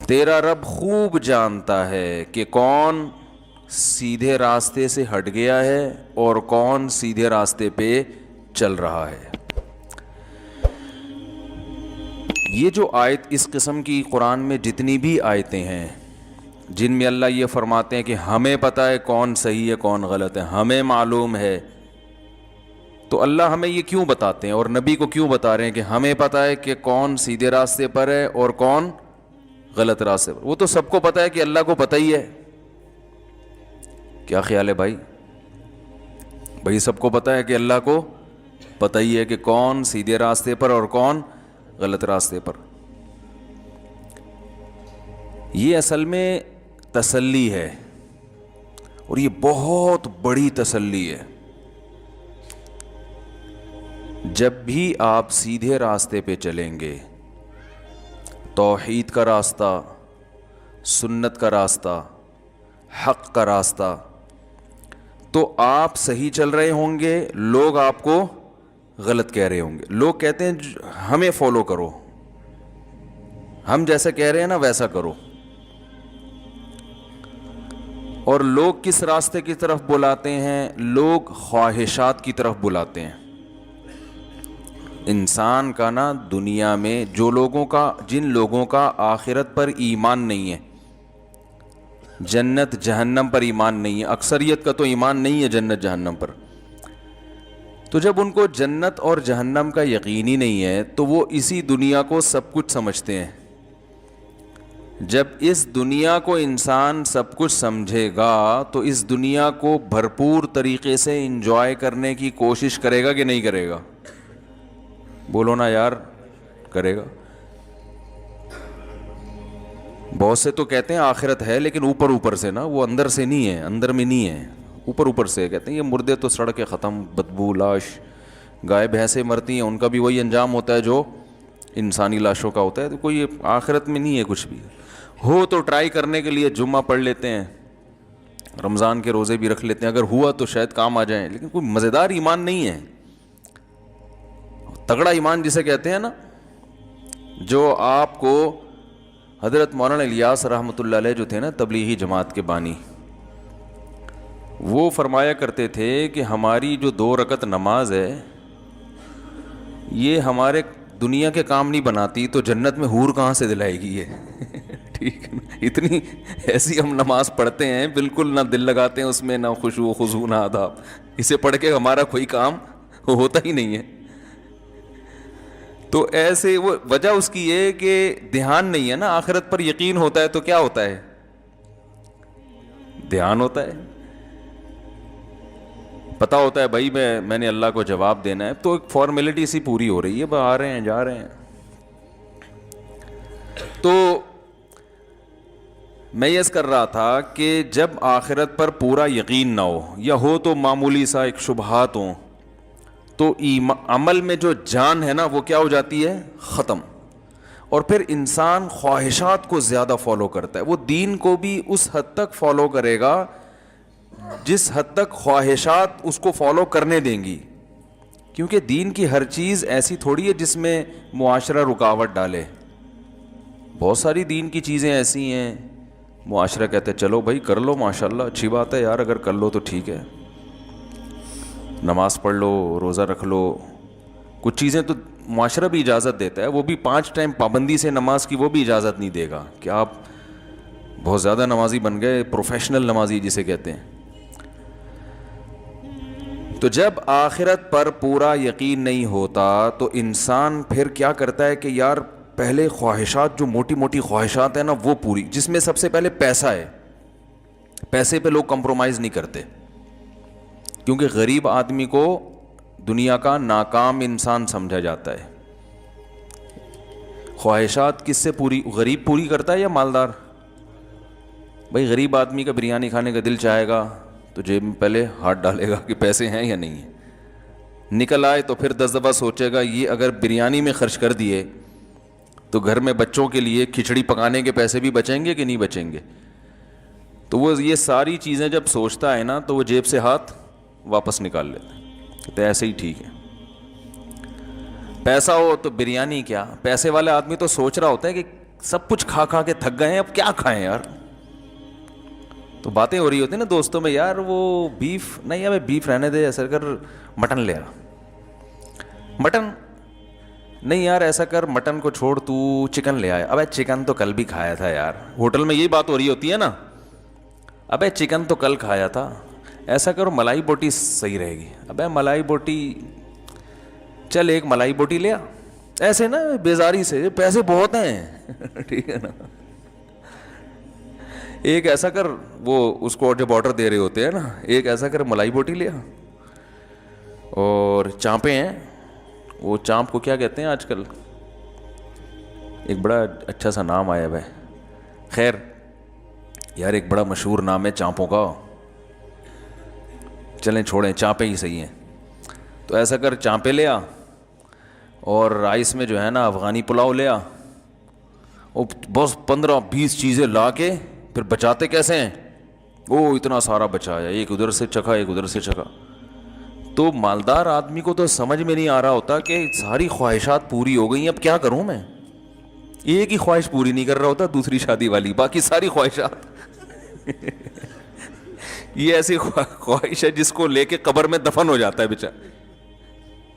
تیرا رب خوب جانتا ہے کہ کون سیدھے راستے سے ہٹ گیا ہے اور کون سیدھے راستے پہ چل رہا ہے. یہ جو آیت اس قسم کی قرآن میں جتنی بھی آیتیں ہیں جن میں اللہ یہ فرماتے ہیں کہ ہمیں پتہ ہے کون صحیح ہے کون غلط ہے، ہمیں معلوم ہے، تو اللہ ہمیں یہ کیوں بتاتے ہیں اور نبی کو کیوں بتا رہے ہیں کہ ہمیں پتہ ہے کہ کون سیدھے راستے پر ہے اور کون غلط راستے پر؟ وہ تو سب کو پتہ ہے کہ اللہ کو پتہ ہی ہے. کیا خیال ہے بھائی؟ بھائی سب کو پتہ ہے کہ اللہ کو پتہ ہی ہے کہ کون سیدھے راستے پر اور کون غلط راستے پر. یہ اصل میں تسلی ہے اور یہ بہت بڑی تسلی ہے. جب بھی آپ سیدھے راستے پہ چلیں گے، توحید کا راستہ، سنت کا راستہ، حق کا راستہ، تو آپ صحیح چل رہے ہوں گے، لوگ آپ کو غلط کہہ رہے ہوں گے. لوگ کہتے ہیں ہمیں فالو کرو، ہم جیسا کہہ رہے ہیں نا ویسا کرو. اور لوگ کس راستے کی طرف بلاتے ہیں؟ لوگ خواہشات کی طرف بلاتے ہیں. انسان کا نا دنیا میں جن لوگوں کا آخرت پر ایمان نہیں ہے، جنت جہنم پر ایمان نہیں ہے، اکثریت کا تو ایمان نہیں ہے جنت جہنم پر، تو جب ان کو جنت اور جہنم کا یقین ہی نہیں ہے تو وہ اسی دنیا کو سب کچھ سمجھتے ہیں. جب اس دنیا کو انسان سب کچھ سمجھے گا تو اس دنیا کو بھرپور طریقے سے انجوائے کرنے کی کوشش کرے گا کہ نہیں کرے گا؟ بولو نا یار، کرے گا. بہت سے تو کہتے ہیں آخرت ہے لیکن اوپر سے نا، وہ اندر سے نہیں ہے، اندر میں نہیں ہے، اوپر سے کہتے ہیں یہ مردے تو سڑ کے ختم، بدبو لاش، گائے بھینسیں مرتی ہیں ان کا بھی وہی انجام ہوتا ہے جو انسانی لاشوں کا ہوتا ہے. تو کوئی آخرت میں نہیں ہے کچھ بھی. ہو تو ٹرائی کرنے کے لیے جمعہ پڑھ لیتے ہیں، رمضان کے روزے بھی رکھ لیتے ہیں، اگر ہوا تو شاید کام آ جائیں، لیکن کوئی مزیدار ایمان نہیں ہے. تگڑا ایمان جسے کہتے ہیں نا، جو آپ کو حضرت مولانا الیاس رحمۃ اللہ علیہ جو تھے نا تبلیغی جماعت کے بانی، وہ فرمایا کرتے تھے کہ ہماری جو 2 رکعت نماز ہے یہ ہمارے دنیا کے کام نہیں بناتی تو جنت میں حور کہاں سے دلائے گی یہ ٹھیک ہے نا؟ اتنی ایسی ہم نماز پڑھتے ہیں، بالکل نہ دل لگاتے ہیں اس میں، نہ خشوع و خضوع نہ آداب. اسے پڑھ کے ہمارا کوئی کام ہوتا ہی نہیں ہے. تو ایسے وہ وجہ اس کی یہ کہ دھیان نہیں ہے نا. آخرت پر یقین ہوتا ہے تو کیا ہوتا ہے؟ دھیان ہوتا ہے، پتہ ہوتا ہے بھائی میں نے اللہ کو جواب دینا ہے، تو ایک فارمیلٹی سی پوری ہو رہی ہے، آ رہے ہیں جا رہے ہیں. تو میں یہ کر رہا تھا کہ جب آخرت پر پورا یقین نہ ہو یا ہو تو معمولی سا ایک شبہات ہوں، تو عمل میں جو جان ہے نا وہ کیا ہو جاتی ہے؟ ختم. اور پھر انسان خواہشات کو زیادہ فالو کرتا ہے. وہ دین کو بھی اس حد تک فالو کرے گا جس حد تک خواہشات اس کو فالو کرنے دیں گی، کیونکہ دین کی ہر چیز ایسی تھوڑی ہے جس میں معاشرہ رکاوٹ ڈالے. بہت ساری دین کی چیزیں ایسی ہیں معاشرہ کہتے ہیں چلو بھائی کر لو، ماشاءاللہ اچھی بات ہے یار، اگر کر لو تو ٹھیک ہے، نماز پڑھ لو، روزہ رکھ لو. کچھ چیزیں تو معاشرہ بھی اجازت دیتا ہے، وہ بھی 5 ٹائم پابندی سے نماز کی وہ بھی اجازت نہیں دے گا کہ آپ بہت زیادہ نمازی بن گئے، پروفیشنل نمازی جسے کہتے ہیں. تو جب آخرت پر پورا یقین نہیں ہوتا تو انسان پھر کیا کرتا ہے کہ یار پہلے خواہشات، جو موٹی موٹی خواہشات ہیں نا وہ پوری، جس میں سب سے پہلے پیسہ ہے. پیسے پہ لوگ کمپرومائز نہیں کرتے، کیونکہ غریب آدمی کو دنیا کا ناکام انسان سمجھا جاتا ہے. خواہشات کس سے پوری؟ غریب پوری کرتا ہے یا مالدار؟ بھائی غریب آدمی کا بریانی کھانے کا دل چاہے گا تو جیب میں پہلے ہاتھ ڈالے گا کہ پیسے ہیں یا نہیں ہیں. نکل آئے تو پھر 10 دفعہ سوچے گا یہ اگر بریانی میں خرچ کر دیے تو گھر میں بچوں کے لیے کھچڑی پکانے کے پیسے بھی بچیں گے کہ نہیں بچیں گے. تو وہ یہ ساری چیزیں جب سوچتا ہے نا تو وہ جیب سے ہاتھ واپس نکال لیتا ہے، کہتے ایسے ہی ٹھیک ہے. پیسہ ہو تو بریانی کیا، پیسے والا آدمی تو سوچ رہا ہوتا ہے کہ سب کچھ کھا کھا کے تھک گئے ہیں, اب کیا کھائیں یار. تو باتیں ہو رہی ہوتی ہیں نا دوستوں میں, یار وہ بیف نہیں, ابھی بیف رہنے دے, ایسا کر مٹن لے آ. مٹن نہیں یار, ایسا کر مٹن کو چھوڑ, تو چکن لے آیا. ابے چکن تو کل بھی کھایا تھا یار. ہوٹل میں یہی بات ہو رہی ہوتی ہے نا, ابے چکن تو کل کھایا تھا, ایسا کرو ملائی بوٹی صحیح رہے گی. ابے ملائی بوٹی, چل ایک ملائی بوٹی لے آ. ایسے نا بیزاری سے, پیسے بہت ہیں ٹھیک ہے نا. ایک ایسا کر, وہ اس کو جب آرڈر دے رہے ہوتے ہیں نا, ایک ایسا کر ملائی بوٹی لے آ. اور چانپیں ہیں, وہ چانپ کو کیا کہتے ہیں آج کل, ایک بڑا اچھا سا نام آیا ہے. خیر یار ایک بڑا مشہور نام ہے چانپوں کا, چلیں چھوڑیں, چانپیں ہی صحیح ہیں. تو ایسا کر چانپیں لے آ, اور رائس میں جو ہے نا افغانی پلاؤ لے آ. اور بس 15-20 چیزیں لا کے پھر بچاتے کیسے ہیں, وہ اتنا سارا بچایا, ایک ادھر سے چکھا ایک ادھر سے چکھا. تو مالدار آدمی کو تو سمجھ میں نہیں آ رہا ہوتا کہ ساری خواہشات پوری ہو گئی, اب کیا کروں میں. ایک ہی خواہش پوری نہیں کر رہا ہوتا, دوسری شادی والی, باقی ساری خواہشات یہ ایسی خواہش ہے جس کو لے کے قبر میں دفن ہو جاتا ہے بیچارہ.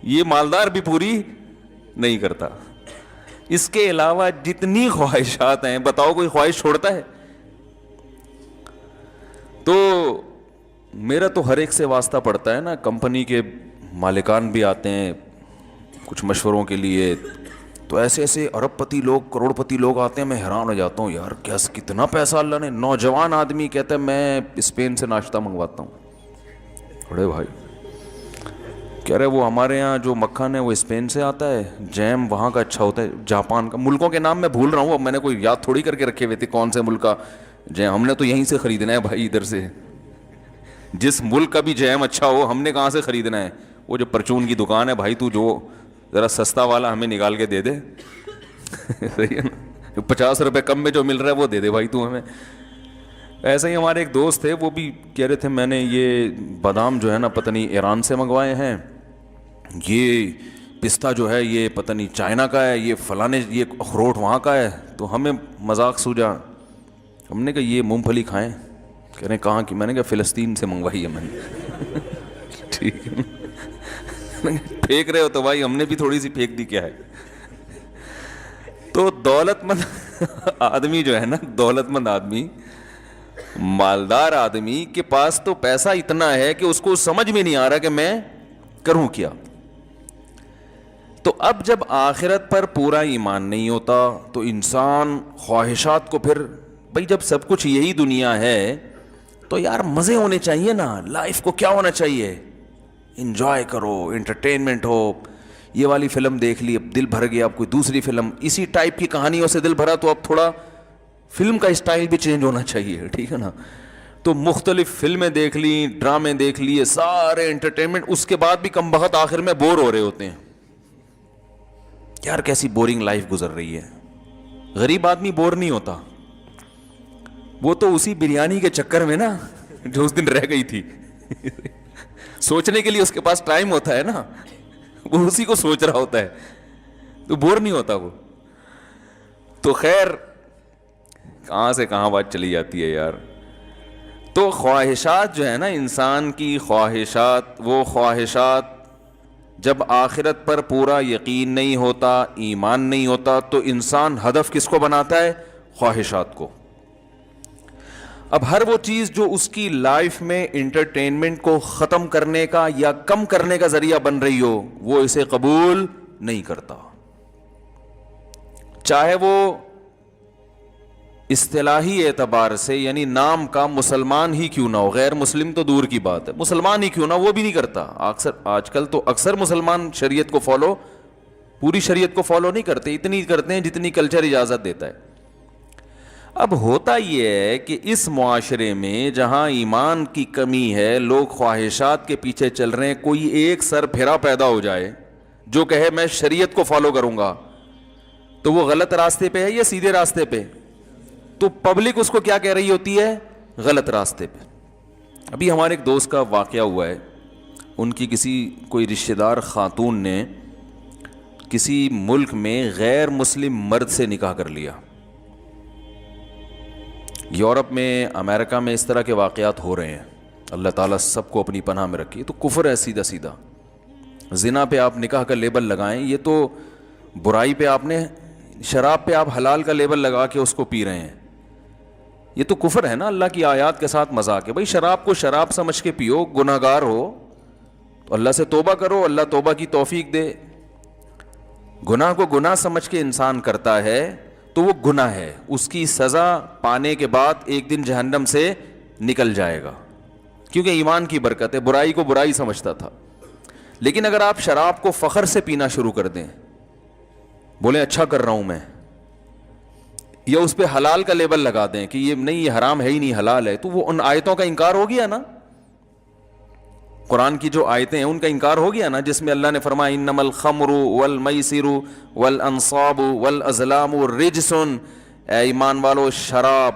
یہ مالدار بھی پوری نہیں کرتا. اس کے علاوہ جتنی خواہشات ہیں, بتاؤ کوئی خواہش چھوڑتا ہے؟ تو میرا تو ہر ایک سے واسطہ پڑتا ہے نا, کمپنی کے مالکان بھی آتے ہیں کچھ مشوروں کے لیے, تو ایسے ایسے ارب پتی لوگ, کروڑ پتی لوگ آتے ہیں, میں حیران ہو جاتا ہوں یار کیا کتنا پیسہ اللہ نے. نوجوان آدمی کہتا ہے میں اسپین سے ناشتہ منگواتا ہوں. بڑے بھائی کہہ رہے وہ ہمارے یہاں جو مکھن ہے وہ اسپین سے آتا ہے, جیم وہاں کا اچھا ہوتا ہے, جاپان کا. ملکوں کے نام میں بھول رہا ہوں, اب میں نے کوئی یاد تھوڑی کر کے رکھے ہوئے تھے کون سے ملک کا جیم, ہم نے تو یہیں سے خریدنا ہے بھائی, ادھر سے. جس ملک کا بھی جیم اچھا ہو ہم نے کہاں سے خریدنا ہے. وہ جو پرچون کی دکان ہے بھائی, تو جو ذرا سستا والا ہمیں نکال کے دے دے صحیح ہے نا, جو 50 روپے کم میں جو مل رہا ہے وہ دے دے بھائی تو ہمیں. ایسے ہی ہمارے ایک دوست تھے, وہ بھی کہہ رہے تھے میں نے یہ بادام جو ہے نا پتہ نہیں ایران سے منگوائے ہیں, یہ پستہ جو ہے یہ پتہ نہیں چائنا کا ہے, یہ فلانے یہ اخروٹ وہاں کا ہے. تو ہمیں مذاق سوجا, ہم نے کہا یہ مونگ پھلی کھائیں. کہہ رہے ہیں کہاں کی, میں نے کہا فلسطین سے منگوائی ہے میں نے ٹھیک ہے, پھینک رہے ہو تو بھائی ہم نے بھی تھوڑی سی پھینک دی, کیا ہے. تو دولت مند آدمی جو ہے نا, دولت مند آدمی, مالدار آدمی کے پاس تو پیسہ اتنا ہے کہ اس کو سمجھ میں نہیں آ رہا کہ میں کروں کیا. تو اب جب آخرت پر پورا ایمان نہیں ہوتا تو انسان خواہشات کو پھر, بھائی جب سب کچھ یہی دنیا ہے تو یار مزے ہونے چاہیے نا. لائف کو کیا ہونا چاہیے, انجوائے کرو, انٹرٹینمنٹ ہو. یہ والی فلم دیکھ لی, اب دل بھر گیا, اب کوئی دوسری فلم اسی ٹائپ کی کہانیوں سے دل بھرا, تو اب تھوڑا فلم کا اسٹائل بھی چینج ہونا چاہیے, ٹھیک ہے نا. تو مختلف فلمیں دیکھ لی, ڈرامے دیکھ لیے, سارے انٹرٹینمنٹ, اس کے بعد بھی کم بخت آخر میں بور ہو رہے ہوتے ہیں. یار کیسی بورنگ لائف گزر رہی ہے. غریب آدمی بور نہیں ہوتا, وہ تو اسی بریانی کے چکر میں نا جو اس دن رہ گئی تھی سوچنے کے لیے اس کے پاس ٹائم ہوتا ہے نا, وہ اسی کو سوچ رہا ہوتا ہے, تو بور نہیں ہوتا وہ. تو خیر کہاں سے کہاں بات چلی جاتی ہے یار. تو خواہشات جو ہے نا, انسان کی خواہشات, وہ خواہشات جب آخرت پر پورا یقین نہیں ہوتا, ایمان نہیں ہوتا, تو انسان ہدف کس کو بناتا ہے, خواہشات کو. اب ہر وہ چیز جو اس کی لائف میں انٹرٹینمنٹ کو ختم کرنے کا یا کم کرنے کا ذریعہ بن رہی ہو, وہ اسے قبول نہیں کرتا. چاہے وہ اصطلاحی اعتبار سے یعنی نام کا مسلمان ہی کیوں نہ ہو, غیر مسلم تو دور کی بات ہے, مسلمان ہی کیوں نہ, وہ بھی نہیں کرتا. اکثر آج کل تو اکثر مسلمان شریعت کو فالو, پوری شریعت کو فالو نہیں کرتے, اتنی کرتے ہیں جتنی کلچر اجازت دیتا ہے. اب ہوتا یہ ہے کہ اس معاشرے میں جہاں ایمان کی کمی ہے, لوگ خواہشات کے پیچھے چل رہے ہیں, کوئی ایک سر پھیرا پیدا ہو جائے جو کہے میں شریعت کو فالو کروں گا, تو وہ غلط راستے پہ ہے یا سیدھے راستے پہ؟ تو پبلک اس کو کیا کہہ رہی ہوتی ہے, غلط راستے پہ. ابھی ہمارے ایک دوست کا واقعہ ہوا ہے, ان کی کسی کوئی رشتہ دار خاتون نے کسی ملک میں غیر مسلم مرد سے نکاح کر لیا. یورپ میں، امریکہ میں اس طرح کے واقعات ہو رہے ہیں. اللہ تعالیٰ سب کو اپنی پناہ میں رکھے. تو کفر ہے سیدھا سیدھا. زنا پہ آپ نکاح کا لیبل لگائیں، یہ تو برائی پہ آپ نے، شراب پہ آپ حلال کا لیبل لگا کے اس کو پی رہے ہیں، یہ تو کفر ہے نا. اللہ کی آیات کے ساتھ مذاق ہے. بھائی شراب کو شراب سمجھ کے پیو، گناہ گار ہو تو اللہ سے توبہ کرو، اللہ توبہ کی توفیق دے. گناہ کو گناہ سمجھ کے انسان کرتا ہے تو وہ گناہ ہے، اس کی سزا پانے کے بعد ایک دن جہنم سے نکل جائے گا، کیونکہ ایمان کی برکت ہے. برائی کو برائی سمجھتا تھا. لیکن اگر آپ شراب کو فخر سے پینا شروع کر دیں، بولیں اچھا کر رہا ہوں میں، یا اس پہ حلال کا لیبل لگا دیں کہ یہ نہیں، یہ حرام ہے ہی نہیں، حلال ہے، تو وہ ان آیتوں کا انکار ہو گیا نا. قرآن کی جو آیتیں ہیں ان کا انکار ہو گیا نا، جس میں اللہ نے فرمایا انما الخمر والمیسر والانصاب والازلام رجس. اے ایمان والو، شراب،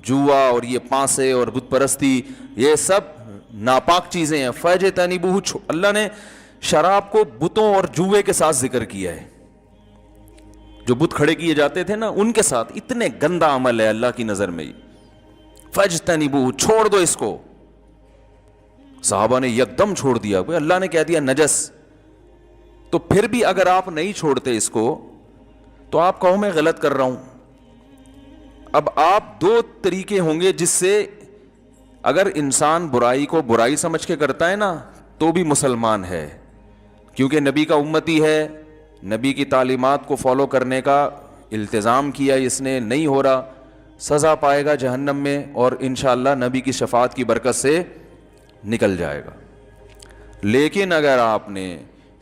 جوا اور یہ پانسے اور بت پرستی، یہ سب ناپاک چیزیں ہیں. فاجتنبوہ، اللہ نے شراب کو بتوں اور جوے کے ساتھ ذکر کیا ہے. جو بت کھڑے کیے جاتے تھے نا ان کے ساتھ، اتنے گندا عمل ہے اللہ کی نظر میں. فاجتنبوہ، چھوڑ دو اس کو. صحابہ نے یکدم چھوڑ دیا. اللہ نے کہہ دیا نجس. تو پھر بھی اگر آپ نہیں چھوڑتے اس کو تو آپ کہو میں غلط کر رہا ہوں. اب آپ دو طریقے ہوں گے جس سے اگر انسان برائی کو برائی سمجھ کے کرتا ہے نا تو بھی مسلمان ہے، کیونکہ نبی کا امتی ہے، نبی کی تعلیمات کو فالو کرنے کا التزام کیا اس نے، نہیں ہو رہا، سزا پائے گا جہنم میں، اور انشاءاللہ نبی کی شفاعت کی برکت سے نکل جائے گا. لیکن اگر آپ نے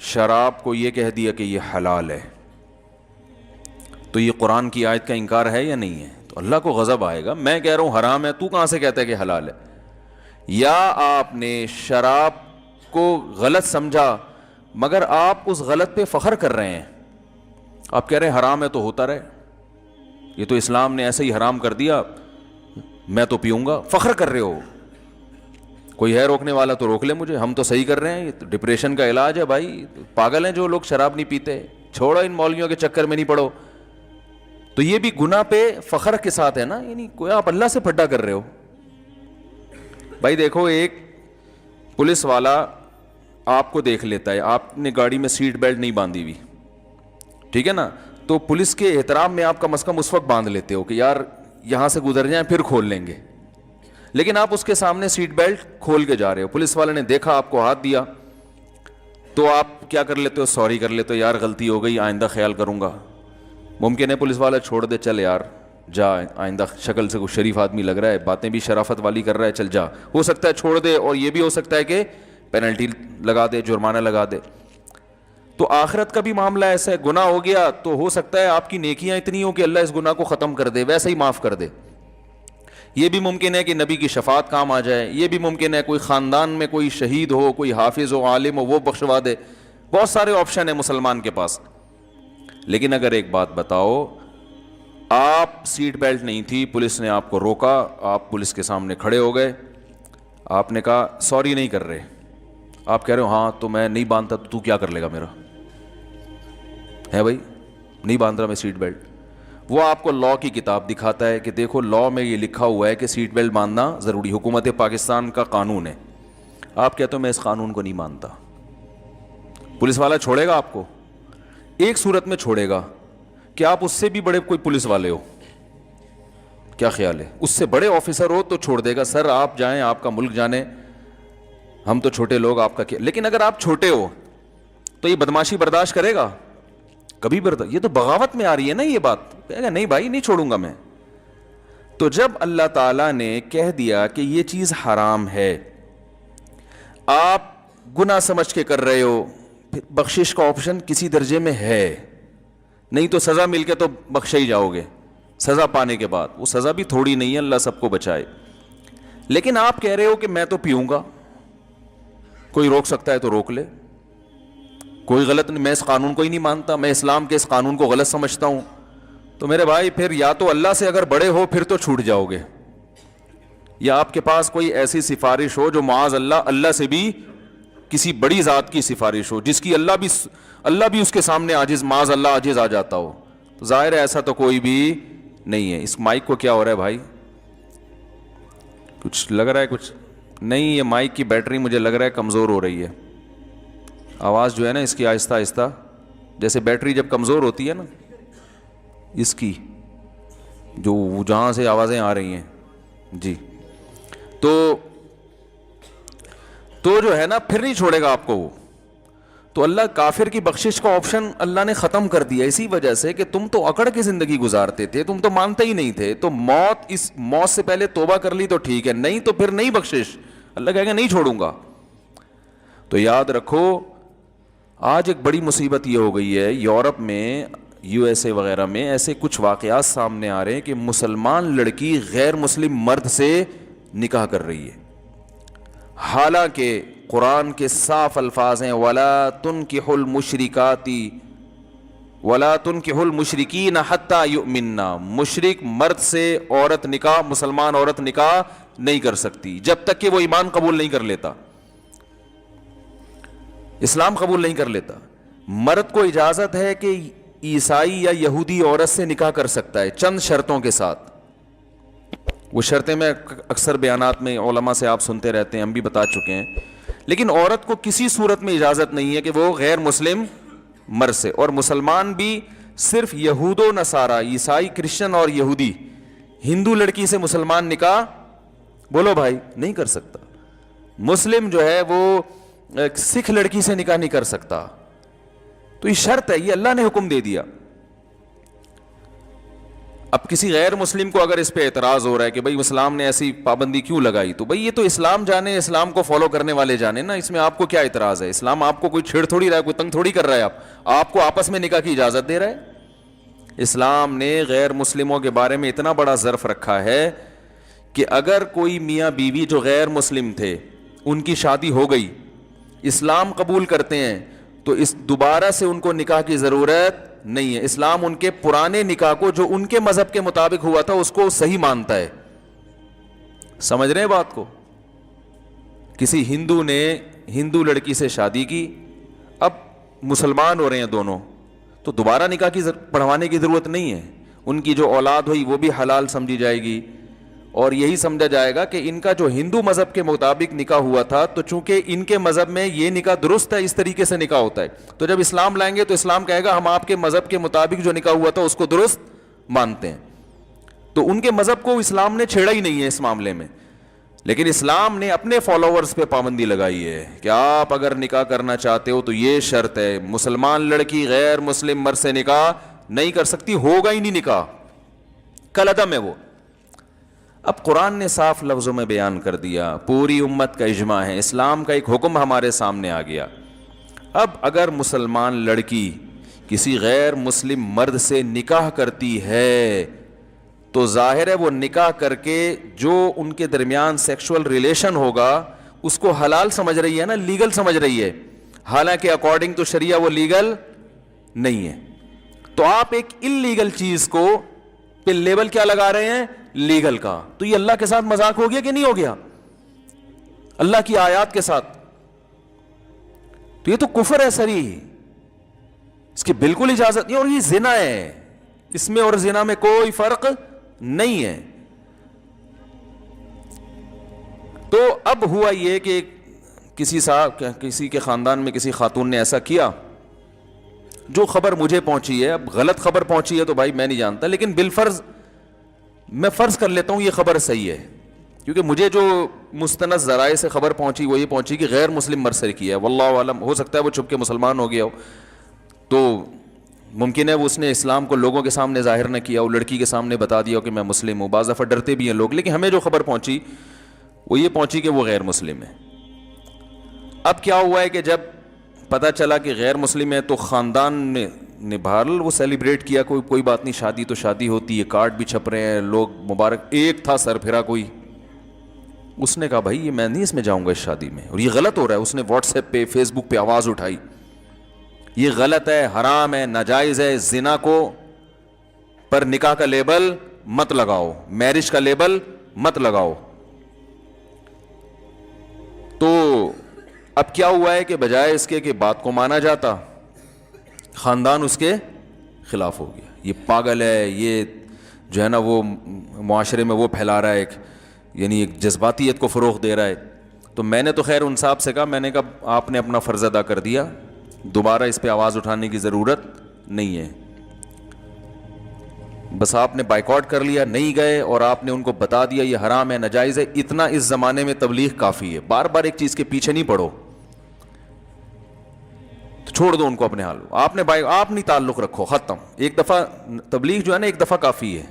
شراب کو یہ کہہ دیا کہ یہ حلال ہے تو یہ قرآن کی آیت کا انکار ہے یا نہیں ہے؟ تو اللہ کو غضب آئے گا. میں کہہ رہا ہوں حرام ہے، تو کہاں سے کہتا ہے کہ حلال ہے؟ یا آپ نے شراب کو غلط سمجھا مگر آپ اس غلط پہ فخر کر رہے ہیں. آپ کہہ رہے ہیں حرام ہے تو ہوتا رہے، یہ تو اسلام نے ایسے ہی حرام کر دیا، میں تو پیوں گا. فخر کر رہے ہو. کوئی ہے روکنے والا تو روک لے مجھے، ہم تو صحیح کر رہے ہیں. یہ تو ڈپریشن کا علاج ہے بھائی. پاگل ہیں جو لوگ شراب نہیں پیتے. چھوڑو ان مولویوں کے چکر میں نہیں پڑو. تو یہ بھی گناہ پہ فخر کے ساتھ ہے نا، یعنی کوئی آپ اللہ سے پھڈا کر رہے ہو. بھائی دیکھو، ایک پولیس والا آپ کو دیکھ لیتا ہے، آپ نے گاڑی میں سیٹ بیلٹ نہیں باندھی ہوئی، ٹھیک ہے نا، تو پولیس کے احترام میں آپ کم از کم اس وقت باندھ لیتے ہو کہ یار یہاں سے گزر جائیں پھر کھول لیں گے. لیکن آپ اس کے سامنے سیٹ بیلٹ کھول کے جا رہے ہو، پولیس والے نے دیکھا آپ کو ہاتھ دیا تو آپ کیا کر لیتے ہو؟ سوری کر لیتے ہو، یار غلطی ہو گئی، آئندہ خیال کروں گا. ممکن ہے پولیس والا چھوڑ دے، چل یار جا، آئندہ شکل سے کوئی شریف آدمی لگ رہا ہے، باتیں بھی شرافت والی کر رہا ہے، چل جا. ہو سکتا ہے چھوڑ دے، اور یہ بھی ہو سکتا ہے کہ پینلٹی لگا دے، جرمانہ لگا دے. تو آخرت کا بھی معاملہ ایسا ہے، گناہ ہو گیا تو ہو سکتا ہے آپ کی نیکیاں اتنی ہوں کہ اللہ اس گناہ کو ختم کر دے، ویسے ہی معاف کر دے. یہ بھی ممکن ہے کہ نبی کی شفاعت کام آ جائے. یہ بھی ممکن ہے کوئی خاندان میں کوئی شہید ہو، کوئی حافظ ہو، عالم ہو، وہ بخشوا دے. بہت سارے آپشن ہیں مسلمان کے پاس. لیکن اگر ایک بات بتاؤ، آپ سیٹ بیلٹ نہیں تھی، پولیس نے آپ کو روکا، آپ پولیس کے سامنے کھڑے ہو گئے، آپ نے کہا سوری نہیں کر رہے، آپ کہہ رہے ہو ہاں تو میں نہیں باندھتا، تو کیا کر لے گا میرا؟ ہے بھائی نہیں باندھ رہا میں سیٹ بیلٹ. وہ آپ کو لاء کی کتاب دکھاتا ہے کہ دیکھو لاء میں یہ لکھا ہوا ہے کہ سیٹ بیلٹ باندھنا ضروری، حکومت پاکستان کا قانون ہے. آپ کہتے ہو میں اس قانون کو نہیں مانتا. پولیس والا چھوڑے گا آپ کو؟ ایک صورت میں چھوڑے گا کہ آپ اس سے بھی بڑے کوئی پولیس والے ہو. کیا خیال ہے؟ اس سے بڑے آفیسر ہو تو چھوڑ دے گا، سر آپ جائیں، آپ کا ملک جانے، ہم تو چھوٹے لوگ، آپ کا کیا. لیکن اگر آپ چھوٹے ہو تو یہ بدماشی برداشت کرے گا؟ کبھی یہ تو بغاوت میں آ رہی ہے نا یہ بات. کہے گا نہیں بھائی نہیں چھوڑوں گا میں. تو جب اللہ تعالیٰ نے کہہ دیا کہ یہ چیز حرام ہے، آپ گناہ سمجھ کے کر رہے ہو، بخشش کا آپشن کسی درجے میں ہے، نہیں تو سزا مل کے تو بخشے ہی جاؤ گے سزا پانے کے بعد. وہ سزا بھی تھوڑی نہیں ہے، اللہ سب کو بچائے. لیکن آپ کہہ رہے ہو کہ میں تو پیوں گا، کوئی روک سکتا ہے تو روک لے، کوئی غلط نہیں، میں اس قانون کو ہی نہیں مانتا، میں اسلام کے اس قانون کو غلط سمجھتا ہوں. تو میرے بھائی پھر یا تو اللہ سے اگر بڑے ہو پھر تو چھوٹ جاؤ گے، یا آپ کے پاس کوئی ایسی سفارش ہو جو معاذ اللہ سے بھی کسی بڑی ذات کی سفارش ہو جس کی اللہ بھی اس کے سامنے عاجز، معاذ اللہ عاجز آ جاتا ہو. تو ظاہر ہے ایسا تو کوئی بھی نہیں ہے. اس مائک کو کیا ہو رہا ہے بھائی؟ کچھ لگ رہا ہے کچھ نہیں, یہ مائک کی بیٹری مجھے لگ رہا ہے کمزور ہو رہی ہے. آواز جو ہے نا اس کی آہستہ آہستہ, جیسے بیٹری جب کمزور ہوتی ہے نا اس کی, جو جہاں سے آوازیں آ رہی ہیں جی, تو جو ہے نا پھر نہیں چھوڑے گا آپ کو وہ. تو اللہ کافر کی بخشش کا آپشن اللہ نے ختم کر دیا اسی وجہ سے کہ تم تو اکڑ کے زندگی گزارتے تھے, تم تو مانتے ہی نہیں تھے, تو اس موت سے پہلے توبہ کر لی تو ٹھیک ہے, نہیں تو پھر نہیں بخشش. اللہ کہے گا نہیں چھوڑوں گا. تو یاد رکھو آج ایک بڑی مصیبت یہ ہو گئی ہے یورپ میں, یو ایس اے وغیرہ میں ایسے کچھ واقعات سامنے آ رہے ہیں کہ مسلمان لڑکی غیر مسلم مرد سے نکاح کر رہی ہے, حالانکہ قرآن کے صاف الفاظ ہیں وَلَا تُنْكِحُ الْمُشْرِكَاتِ وَلَا تُنْكِحُ الْمُشْرِكِينَ حَتَّى يُؤْمِنَّا. مشرک مرد سے عورت نکاح, مسلمان عورت نکاح نہیں کر سکتی جب تک کہ وہ ایمان قبول نہیں کر لیتا, اسلام قبول نہیں کر لیتا. مرد کو اجازت ہے کہ عیسائی یا یہودی عورت سے نکاح کر سکتا ہے چند شرطوں کے ساتھ. وہ شرطیں میں اکثر بیانات میں علماء سے آپ سنتے رہتے ہیں, ہم بھی بتا چکے ہیں. لیکن عورت کو کسی صورت میں اجازت نہیں ہے کہ وہ غیر مسلم مرد سے, اور مسلمان بھی صرف یہود و نصارہ, عیسائی, کرسچن اور یہودی, ہندو لڑکی سے مسلمان نکاح بولو بھائی نہیں کر سکتا. مسلم جو ہے وہ سکھ لڑکی سے نکاح نہیں کر سکتا. تو یہ شرط ہے, یہ اللہ نے حکم دے دیا. اب کسی غیر مسلم کو اگر اس پہ اعتراض ہو رہا ہے کہ بھائی اسلام نے ایسی پابندی کیوں لگائی, تو بھائی یہ تو اسلام جانے, اسلام کو فالو کرنے والے جانے نا, اس میں آپ کو کیا اعتراض ہے؟ اسلام آپ کو کوئی چھیڑ تھوڑی رہا ہے, کوئی تنگ تھوڑی کر رہا ہے, آپ کو آپس میں نکاح کی اجازت دے رہا ہے. اسلام نے غیر مسلموں کے بارے میں اتنا بڑا ظرف رکھا ہے کہ اگر کوئی میاں بیوی جو غیر مسلم تھے ان کی شادی ہو گئی, اسلام قبول کرتے ہیں, تو اس دوبارہ سے ان کو نکاح کی ضرورت نہیں ہے. اسلام ان کے پرانے نکاح کو جو ان کے مذہب کے مطابق ہوا تھا اس کو صحیح مانتا ہے. سمجھ رہے ہیں بات کو؟ کسی ہندو نے ہندو لڑکی سے شادی کی, اب مسلمان ہو رہے ہیں دونوں, تو دوبارہ نکاح کی پڑھوانے کی ضرورت نہیں ہے. ان کی جو اولاد ہوئی وہ بھی حلال سمجھی جائے گی, اور یہی سمجھا جائے گا کہ ان کا جو ہندو مذہب کے مطابق نکاح ہوا تھا, تو چونکہ ان کے مذہب میں یہ نکاح درست ہے, اس طریقے سے نکاح ہوتا ہے, تو جب اسلام لائیں گے تو اسلام کہے گا ہم آپ کے مذہب کے مطابق جو نکاح ہوا تھا اس کو درست مانتے ہیں. تو ان کے مذہب کو اسلام نے چھیڑا ہی نہیں ہے اس معاملے میں. لیکن اسلام نے اپنے فالوورز پہ پابندی لگائی ہے کہ آپ اگر نکاح کرنا چاہتے ہو تو یہ شرط ہے, مسلمان لڑکی غیر مسلم مرد سے نکاح نہیں کر سکتی, ہوگا ہی نہیں نکاح, کل عدم ہے وہ. اب قرآن نے صاف لفظوں میں بیان کر دیا, پوری امت کا اجماع ہے, اسلام کا ایک حکم ہمارے سامنے آ گیا. اب اگر مسلمان لڑکی کسی غیر مسلم مرد سے نکاح کرتی ہے تو ظاہر ہے وہ نکاح کر کے جو ان کے درمیان سیکشول ریلیشن ہوگا اس کو حلال سمجھ رہی ہے نا, لیگل سمجھ رہی ہے, حالانکہ اکارڈنگ ٹو شریعہ وہ لیگل نہیں ہے. تو آپ ایک انلیگل چیز کو پہ لیبل کیا لگا رہے ہیں؟ لیگل کا. تو یہ اللہ کے ساتھ مذاق ہو گیا کہ نہیں ہو گیا؟ اللہ کی آیات کے ساتھ. تو یہ تو کفر ہے صریح, اس کی بالکل اجازت نہیں, اور یہ زنا ہے, اس میں اور زنا میں کوئی فرق نہیں ہے. تو اب ہوا یہ کہ کسی کے خاندان میں کسی خاتون نے ایسا کیا, جو خبر مجھے پہنچی ہے, اب غلط خبر پہنچی ہے تو بھائی میں نہیں جانتا, لیکن بالفرض میں فرض کر لیتا ہوں یہ خبر صحیح ہے, کیونکہ مجھے جو مستند ذرائع سے خبر پہنچی وہ یہ پہنچی کہ غیر مسلم مرد سے کیا ہے. واللہ عالم, ہو سکتا ہے وہ چھپ کے مسلمان ہو گیا ہو, تو ممکن ہے وہ اس نے اسلام کو لوگوں کے سامنے ظاہر نہ کیا ہو, لڑکی کے سامنے بتا دیا ہو کہ میں مسلم ہوں. بعض دفعہ ڈرتے بھی ہیں لوگ, لیکن ہمیں جو خبر پہنچی وہ یہ پہنچی کہ وہ غیر مسلم ہے. اب کیا ہوا ہے کہ جب پتہ چلا کہ غیر مسلم ہے تو خاندان نے بہرحال وہ سیلیبریٹ کیا, کوئی بات نہیں, شادی تو شادی ہوتی ہے, کارڈ بھی چھپ رہے ہیں, لوگ مبارک. ایک تھا سر پھرا کوئی, اس نے کہا بھائی یہ میں نہیں اس میں جاؤں گا اس شادی میں, اور یہ غلط ہو رہا ہے. اس نے واٹس ایپ پہ فیس بک پہ آواز اٹھائی, یہ غلط ہے, حرام ہے, ناجائز ہے, زنا کو پر نکاح کا لیبل مت لگاؤ, میرج کا لیبل مت لگاؤ. تو اب کیا ہوا ہے کہ بجائے اس کے کہ بات کو مانا جاتا, خاندان اس کے خلاف ہو گیا. یہ پاگل ہے, یہ جو ہے نا وہ معاشرے میں وہ پھیلا رہا ہے ایک یعنی ایک جذباتیت کو فروغ دے رہا ہے. تو میں نے تو خیر ان صاحب سے کہا, میں نے کہا آپ نے اپنا فرض ادا کر دیا, دوبارہ اس پہ آواز اٹھانے کی ضرورت نہیں ہے, بس آپ نے بائیکاٹ کر لیا, نہیں گئے اور آپ نے ان کو بتا دیا یہ حرام ہے, ناجائز ہے. اتنا اس زمانے میں تبلیغ کافی ہے, بار بار ایک چیز کے پیچھے نہیں پڑو, تو چھوڑ دو ان کو اپنے حال. آپ نے آپ نہیں تعلق رکھو, ختم. ایک دفعہ تبلیغ جو ہے نا, ایک دفعہ کافی ہے,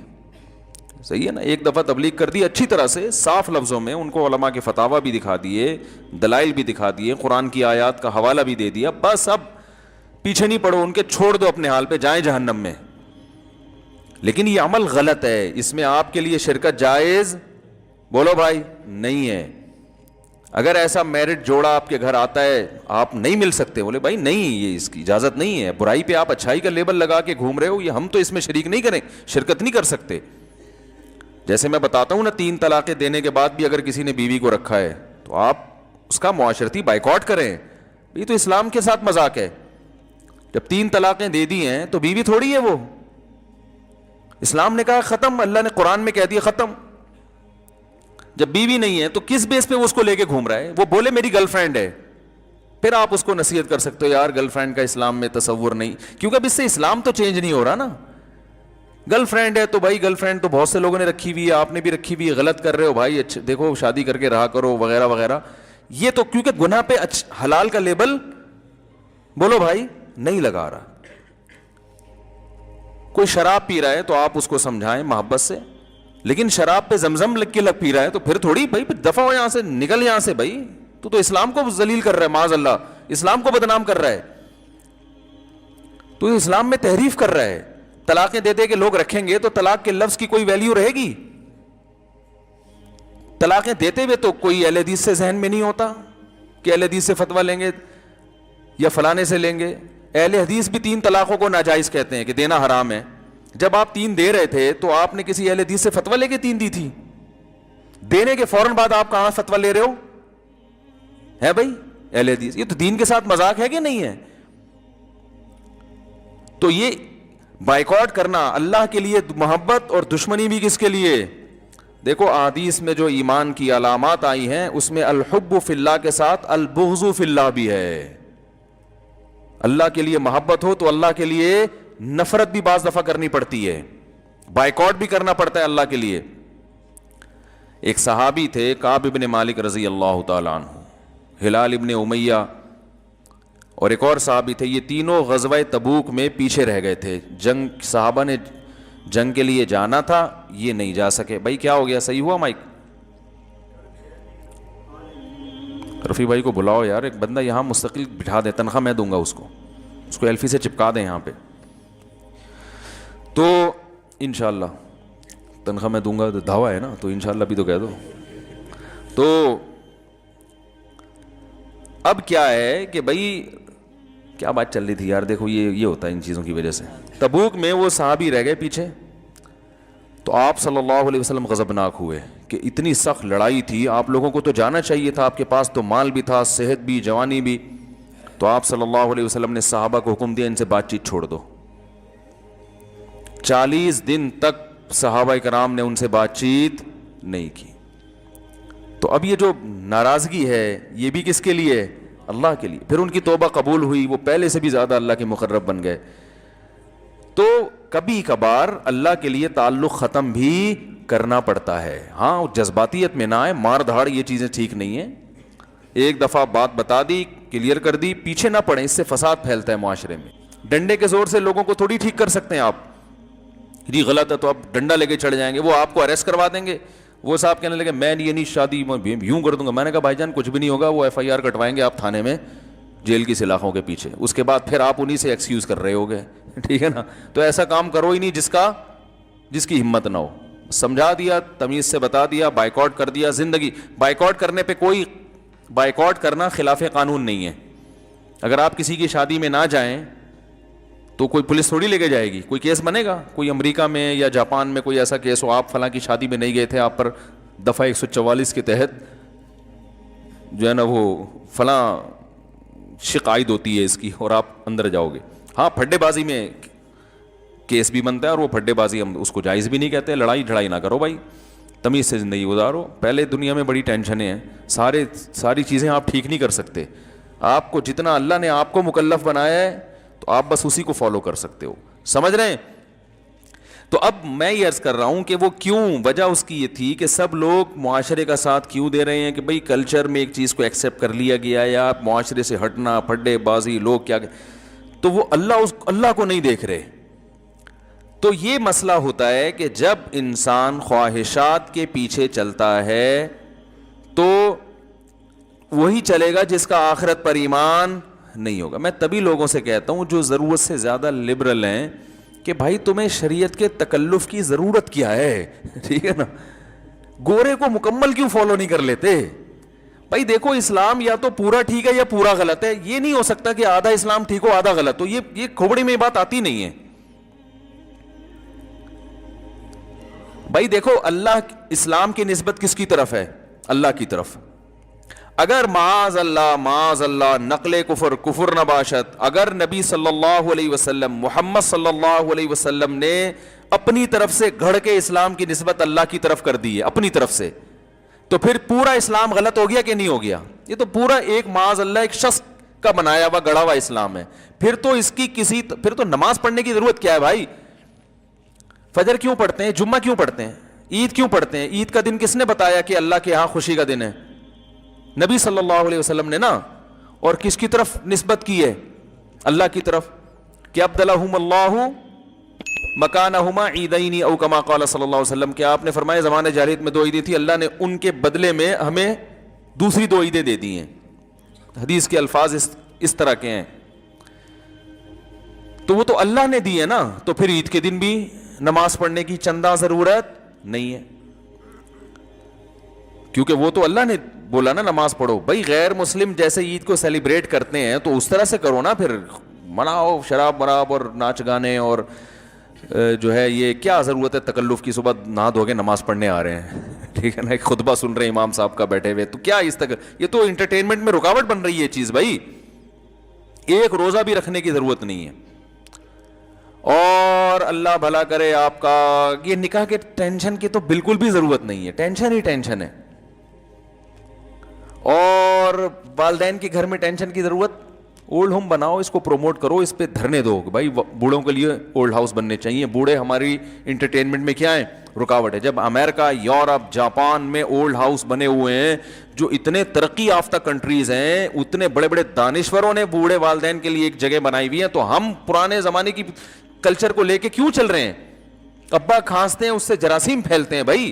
صحیح ہے نا. ایک دفعہ تبلیغ کر دی اچھی طرح سے, صاف لفظوں میں, ان کو علماء کے فتاوی بھی دکھا دیے, دلائل بھی دکھا دیے, قرآن کی آیات کا حوالہ بھی دے دیا, بس اب پیچھے نہیں پڑو ان کے, چھوڑ دو اپنے حال پہ, جائیں جہنم میں. لیکن یہ عمل غلط ہے, اس میں آپ کے لیے شرکت جائز, بولو بھائی, نہیں ہے. اگر ایسا میرٹ جوڑا آپ کے گھر آتا ہے, آپ نہیں مل سکتے, بولے بھائی نہیں, یہ اس کی اجازت نہیں ہے. برائی پہ آپ اچھائی کا لیبل لگا کے گھوم رہے ہو, یہ ہم تو اس میں شریک نہیں کریں, شرکت نہیں کر سکتے. جیسے میں بتاتا ہوں نا, 3 طلاقیں دینے کے بعد بھی اگر کسی نے بیوی کو رکھا ہے تو آپ اس کا معاشرتی بائیکاٹ کریں. یہ تو اسلام کے ساتھ مذاق ہے. جب 3 طلاقیں دے دی ہیں تو بیوی تھوڑی ہے وہ, اسلام نے کہا ختم, اللہ نے قرآن میں کہہ دیا ختم. جب بیوی نہیں ہے تو کس بیس پہ وہ اس کو لے کے گھوم رہا ہے؟ وہ بولے میری گرل فرینڈ ہے, پھر آپ اس کو نصیحت کر سکتے ہو, یار گرل فرینڈ کا اسلام میں تصور نہیں, کیونکہ اب اس سے اسلام تو چینج نہیں ہو رہا نا. گرل فرینڈ ہے تو بھائی گرل فرینڈ تو بہت سے لوگوں نے رکھی ہوئی ہے, آپ نے بھی رکھی ہوئی ہے, غلط کر رہے ہو بھائی, دیکھو شادی کر کے رہا کرو وغیرہ وغیرہ. یہ تو کیونکہ گناہ پہ حلال کا لیبل, بولو بھائی, نہیں لگا رہا. کوئی شراب پی رہا ہے تو آپ اس کو سمجھائیں محبت سے, لیکن شراب پہ زمزم لگ کے پی رہا ہے تو پھر تھوڑی بھائی دفع ہو یہاں سے, نکل یہاں سے بھائی, تو اسلام کو ذلیل کر رہا ہے, معاذ اللہ اسلام کو بدنام کر رہا ہے, تو اسلام میں تحریف کر رہا ہے. طلاقیں دے دے کے لوگ رکھیں گے تو طلاق کے لفظ کی کوئی ویلیو رہے گی؟ طلاقیں دیتے ہوئے تو کوئی اہل حدیث سے ذہن میں نہیں ہوتا کہ اہل حدیث سے فتویٰ لیں گے یا فلانے سے لیں گے. اہل حدیث بھی 3 طلاقوں کو ناجائز کہتے ہیں کہ دینا حرام ہے. جب آپ 3 دے رہے تھے تو آپ نے کسی اہل حدیث سے فتویٰ لے کے 3 دی تھی؟ دینے کے فوراً بعد آپ کہاں فتویٰ لے رہے ہو؟ ہے بھائی اہل حدیث, یہ تو دین کے ساتھ مذاق ہے کہ نہیں ہے؟ تو یہ بائیکاٹ کرنا اللہ کے لیے محبت اور دشمنی بھی کس کے لیے؟ دیکھو احادیث میں جو ایمان کی علامات آئی ہیں اس میں الحب فی اللہ کے ساتھ البغض فی اللہ بھی ہے. اللہ کے لیے محبت ہو تو اللہ کے لیے نفرت بھی بعض دفعہ کرنی پڑتی ہے, بائیکاٹ بھی کرنا پڑتا ہے اللہ کے لیے. ایک صحابی تھے کعب ابن مالک رضی اللہ تعالیٰ عنہ, ہلال ابن امیہ اور ایک اور صحابی تھے, یہ تینوں غزوہ تبوک میں پیچھے رہ گئے تھے. جنگ, صحابہ نے جنگ کے لیے جانا تھا, یہ نہیں جا سکے. بھائی کیا ہو گیا, صحیح ہوا مائک؟ رفیع بھائی کو بلاؤ یار, ایک بندہ یہاں مستقل بٹھا دے, تنخواہ میں دوں گا اس کو ایلفی سے چپکا دیں یہاں پہ, تو انشاءاللہ تنخواہ میں دوں گا. دعویٰ ہے نا, تو انشاءاللہ بھی تو کہہ دو. تو اب کیا ہے کہ بھائی کیا بات چل رہی تھی یار, دیکھو یہ ہوتا ہے ان چیزوں کی وجہ سے. تبوک میں وہ صحابی رہ گئے پیچھے, تو آپ صلی اللہ علیہ وسلم غضبناک ہوئے کہ اتنی سخت لڑائی تھی, آپ لوگوں کو تو جانا چاہیے تھا, آپ کے پاس تو مال بھی تھا, صحت بھی, جوانی بھی. تو آپ صلی اللہ علیہ وسلم نے صحابہ کو حکم دیا ان سے بات چیت چھوڑ دو. 40 دن تک صحابہ کرام نے ان سے بات چیت نہیں کی. تو اب یہ جو ناراضگی ہے یہ بھی کس کے لیے؟ اللہ کے لیے. پھر ان کی توبہ قبول ہوئی, وہ پہلے سے بھی زیادہ اللہ کے مقرب بن گئے. تو کبھی کبھار اللہ کے لیے تعلق ختم بھی کرنا پڑتا ہے. ہاں جذباتیت میں نہ آئے, مار دھاڑ, یہ چیزیں ٹھیک نہیں ہیں. ایک دفعہ بات بتا دی, کلیئر کر دی, پیچھے نہ پڑیں, اس سے فساد پھیلتا ہے معاشرے میں. ڈنڈے کے زور سے لوگوں کو تھوڑی ٹھیک کر سکتے ہیں آپ, جی غلط ہے تو اب ڈنڈا لے کے چڑھ جائیں گے, وہ آپ کو اریسٹ کروا دیں گے. وہ صاحب کہنے لگے میں یہ نہیں شادی میں یوں کر دوں گا. میں نے کہا بھائی جان کچھ بھی نہیں ہوگا, وہ FIR کٹوائیں گے آپ تھانے میں جیل کی سلاخوں کے پیچھے, اس کے بعد پھر آپ انہی سے ایکسکیوز کر رہے ہوگے, ٹھیک ہے نا. تو ایسا کام کرو ہی نہیں جس کی ہمت نہ ہو. سمجھا دیا, تمیز سے بتا دیا, بائیکاٹ کر دیا. زندگی بائیکاٹ کرنے پہ کوئی بائیکاٹ کرنا خلاف قانون نہیں ہے. اگر آپ کسی کی شادی میں نہ جائیں تو کوئی پولیس تھوڑی لے کے جائے گی, کوئی کیس بنے گا. کوئی امریکہ میں یا جاپان میں کوئی ایسا کیس ہو, آپ فلاں کی شادی میں نہیں گئے تھے, آپ پر دفعہ 144 کے تحت جو ہے نا وہ فلاں شکایت ہوتی ہے اس کی, اور آپ اندر جاؤ گے. ہاں پھڈے بازی میں کیس بھی بنتا ہے, اور وہ پھڈے بازی ہم اس کو جائز بھی نہیں کہتے. لڑائی جھڑائی نہ کرو بھائی, تمیز سے زندگی گزارو. پہلے دنیا میں بڑی ٹینشنیں ہیں, ساری چیزیں آپ ٹھیک نہیں کر سکتے. آپ کو جتنا اللہ نے آپ کو مکلف بنایا ہے تو آپ بس اسی کو فالو کر سکتے ہو. سمجھ رہے ہیں؟ تو اب میں یہ عرض کر رہا ہوں کہ وہ کیوں, وجہ اس کی یہ تھی کہ سب لوگ معاشرے کا ساتھ کیوں دے رہے ہیں کہ بھئی کلچر میں ایک چیز کو ایکسیپٹ کر لیا گیا ہے, یا آپ معاشرے سے ہٹنا, پھڈے بازی, لوگ کیا, تو وہ اللہ کو نہیں دیکھ رہے. تو یہ مسئلہ ہوتا ہے کہ جب انسان خواہشات کے پیچھے چلتا ہے تو وہی چلے گا جس کا آخرت پر ایمان نہیں ہوگا. میں تبھی لوگوں سے کہتا ہوں جو ضرورت سے زیادہ لبرل ہیں کہ بھائی تمہیں شریعت کے تکلف کی ضرورت کیا ہے, ٹھیک ہے نا, گورے کو مکمل کیوں فالو نہیں کر لیتے؟ بھائی دیکھو اسلام یا تو پورا ٹھیک ہے یا پورا غلط ہے, یہ نہیں ہو سکتا کہ آدھا اسلام ٹھیک ہو آدھا غلط ہو. یہ کھوپڑی میں بات آتی نہیں ہے. بھائی دیکھو اللہ اسلام کی نسبت کس کی طرف ہے؟ اللہ کی طرف. اگر معاذ اللہ نقل کفر نباشت, اگر نبی صلی اللہ علیہ وسلم محمد صلی اللہ علیہ وسلم نے اپنی طرف سے گھڑ کے اسلام کی نسبت اللہ کی طرف کر دی ہے اپنی طرف سے, تو پھر پورا اسلام غلط ہو گیا کہ نہیں ہو گیا؟ یہ تو پورا ایک معاذ اللہ ایک شخص کا بنایا ہوا گڑا ہوا اسلام ہے. پھر تو اس کی پھر تو نماز پڑھنے کی ضرورت کیا ہے بھائی؟ فجر کیوں پڑھتے ہیں؟ جمعہ کیوں پڑھتے ہیں؟ عید کیوں پڑھتے ہیں؟ عید کا دن کس نے بتایا کہ اللہ کے ہاں خوشی کا دن ہے؟ نبی صلی اللہ علیہ وسلم نے نا. اور کس کی طرف نسبت کی ہے؟ اللہ کی طرف. کہ ابدلہم اللہ مکانہما عیدین او کما قال صلی اللہ علیہ وسلم, کہ آپ نے فرمایا زمانے جاہلیت میں 2 عیدیں تھی, اللہ نے ان کے بدلے میں ہمیں دوسری 2 عیدیں دے دی ہیں. حدیث کے الفاظ اس طرح کے ہیں. تو وہ تو اللہ نے دی ہے نا, تو پھر عید کے دن بھی نماز پڑھنے کی چندہ ضرورت نہیں ہے, کیونکہ وہ تو اللہ نے بولا نا نماز پڑھو. بھائی غیر مسلم جیسے عید کو سیلیبریٹ کرتے ہیں تو اس طرح سے کرو نا, پھر مناؤ شراب مراب اور ناچ گانے, اور جو ہے یہ کیا ضرورت ہے تکلف کی؟ صبح نہا دھو کے نماز پڑھنے آ رہے ہیں, ٹھیک ہے نا, ایک خطبہ سن رہے ہیں امام صاحب کا بیٹھے ہوئے, تو کیا اس تک یہ تو انٹرٹینمنٹ میں رکاوٹ بن رہی ہے چیز. بھائی ایک روزہ بھی رکھنے کی ضرورت نہیں ہے. اور اللہ بھلا کرے آپ کا, یہ نکاح کے ٹینشن کی تو بالکل بھی ضرورت نہیں ہے, ٹینشن ہی ٹینشن ہے. اور والدین کے گھر میں ٹینشن کی ضرورت, اولڈ ہوم بناؤ, اس کو پروموٹ کرو, اس پہ دھرنے دو. بھائی بوڑھوں کے لیے اولڈ ہاؤس بننے چاہیے. بوڑھے ہماری انٹرٹینمنٹ میں کیا ہیں؟ رکاوٹ ہے. جب امریکہ, یورپ, جاپان میں اولڈ ہاؤس بنے ہوئے ہیں, جو اتنے ترقی یافتہ کنٹریز ہیں, اتنے بڑے بڑے دانشوروں نے بوڑھے والدین کے لیے ایک جگہ بنائی ہوئی ہے, تو ہم پرانے زمانے کی کلچر کو لے کے کیوں چل رہے ہیں؟ ابا کھانستے ہیں اس سے جراثیم پھیلتے ہیں بھائی,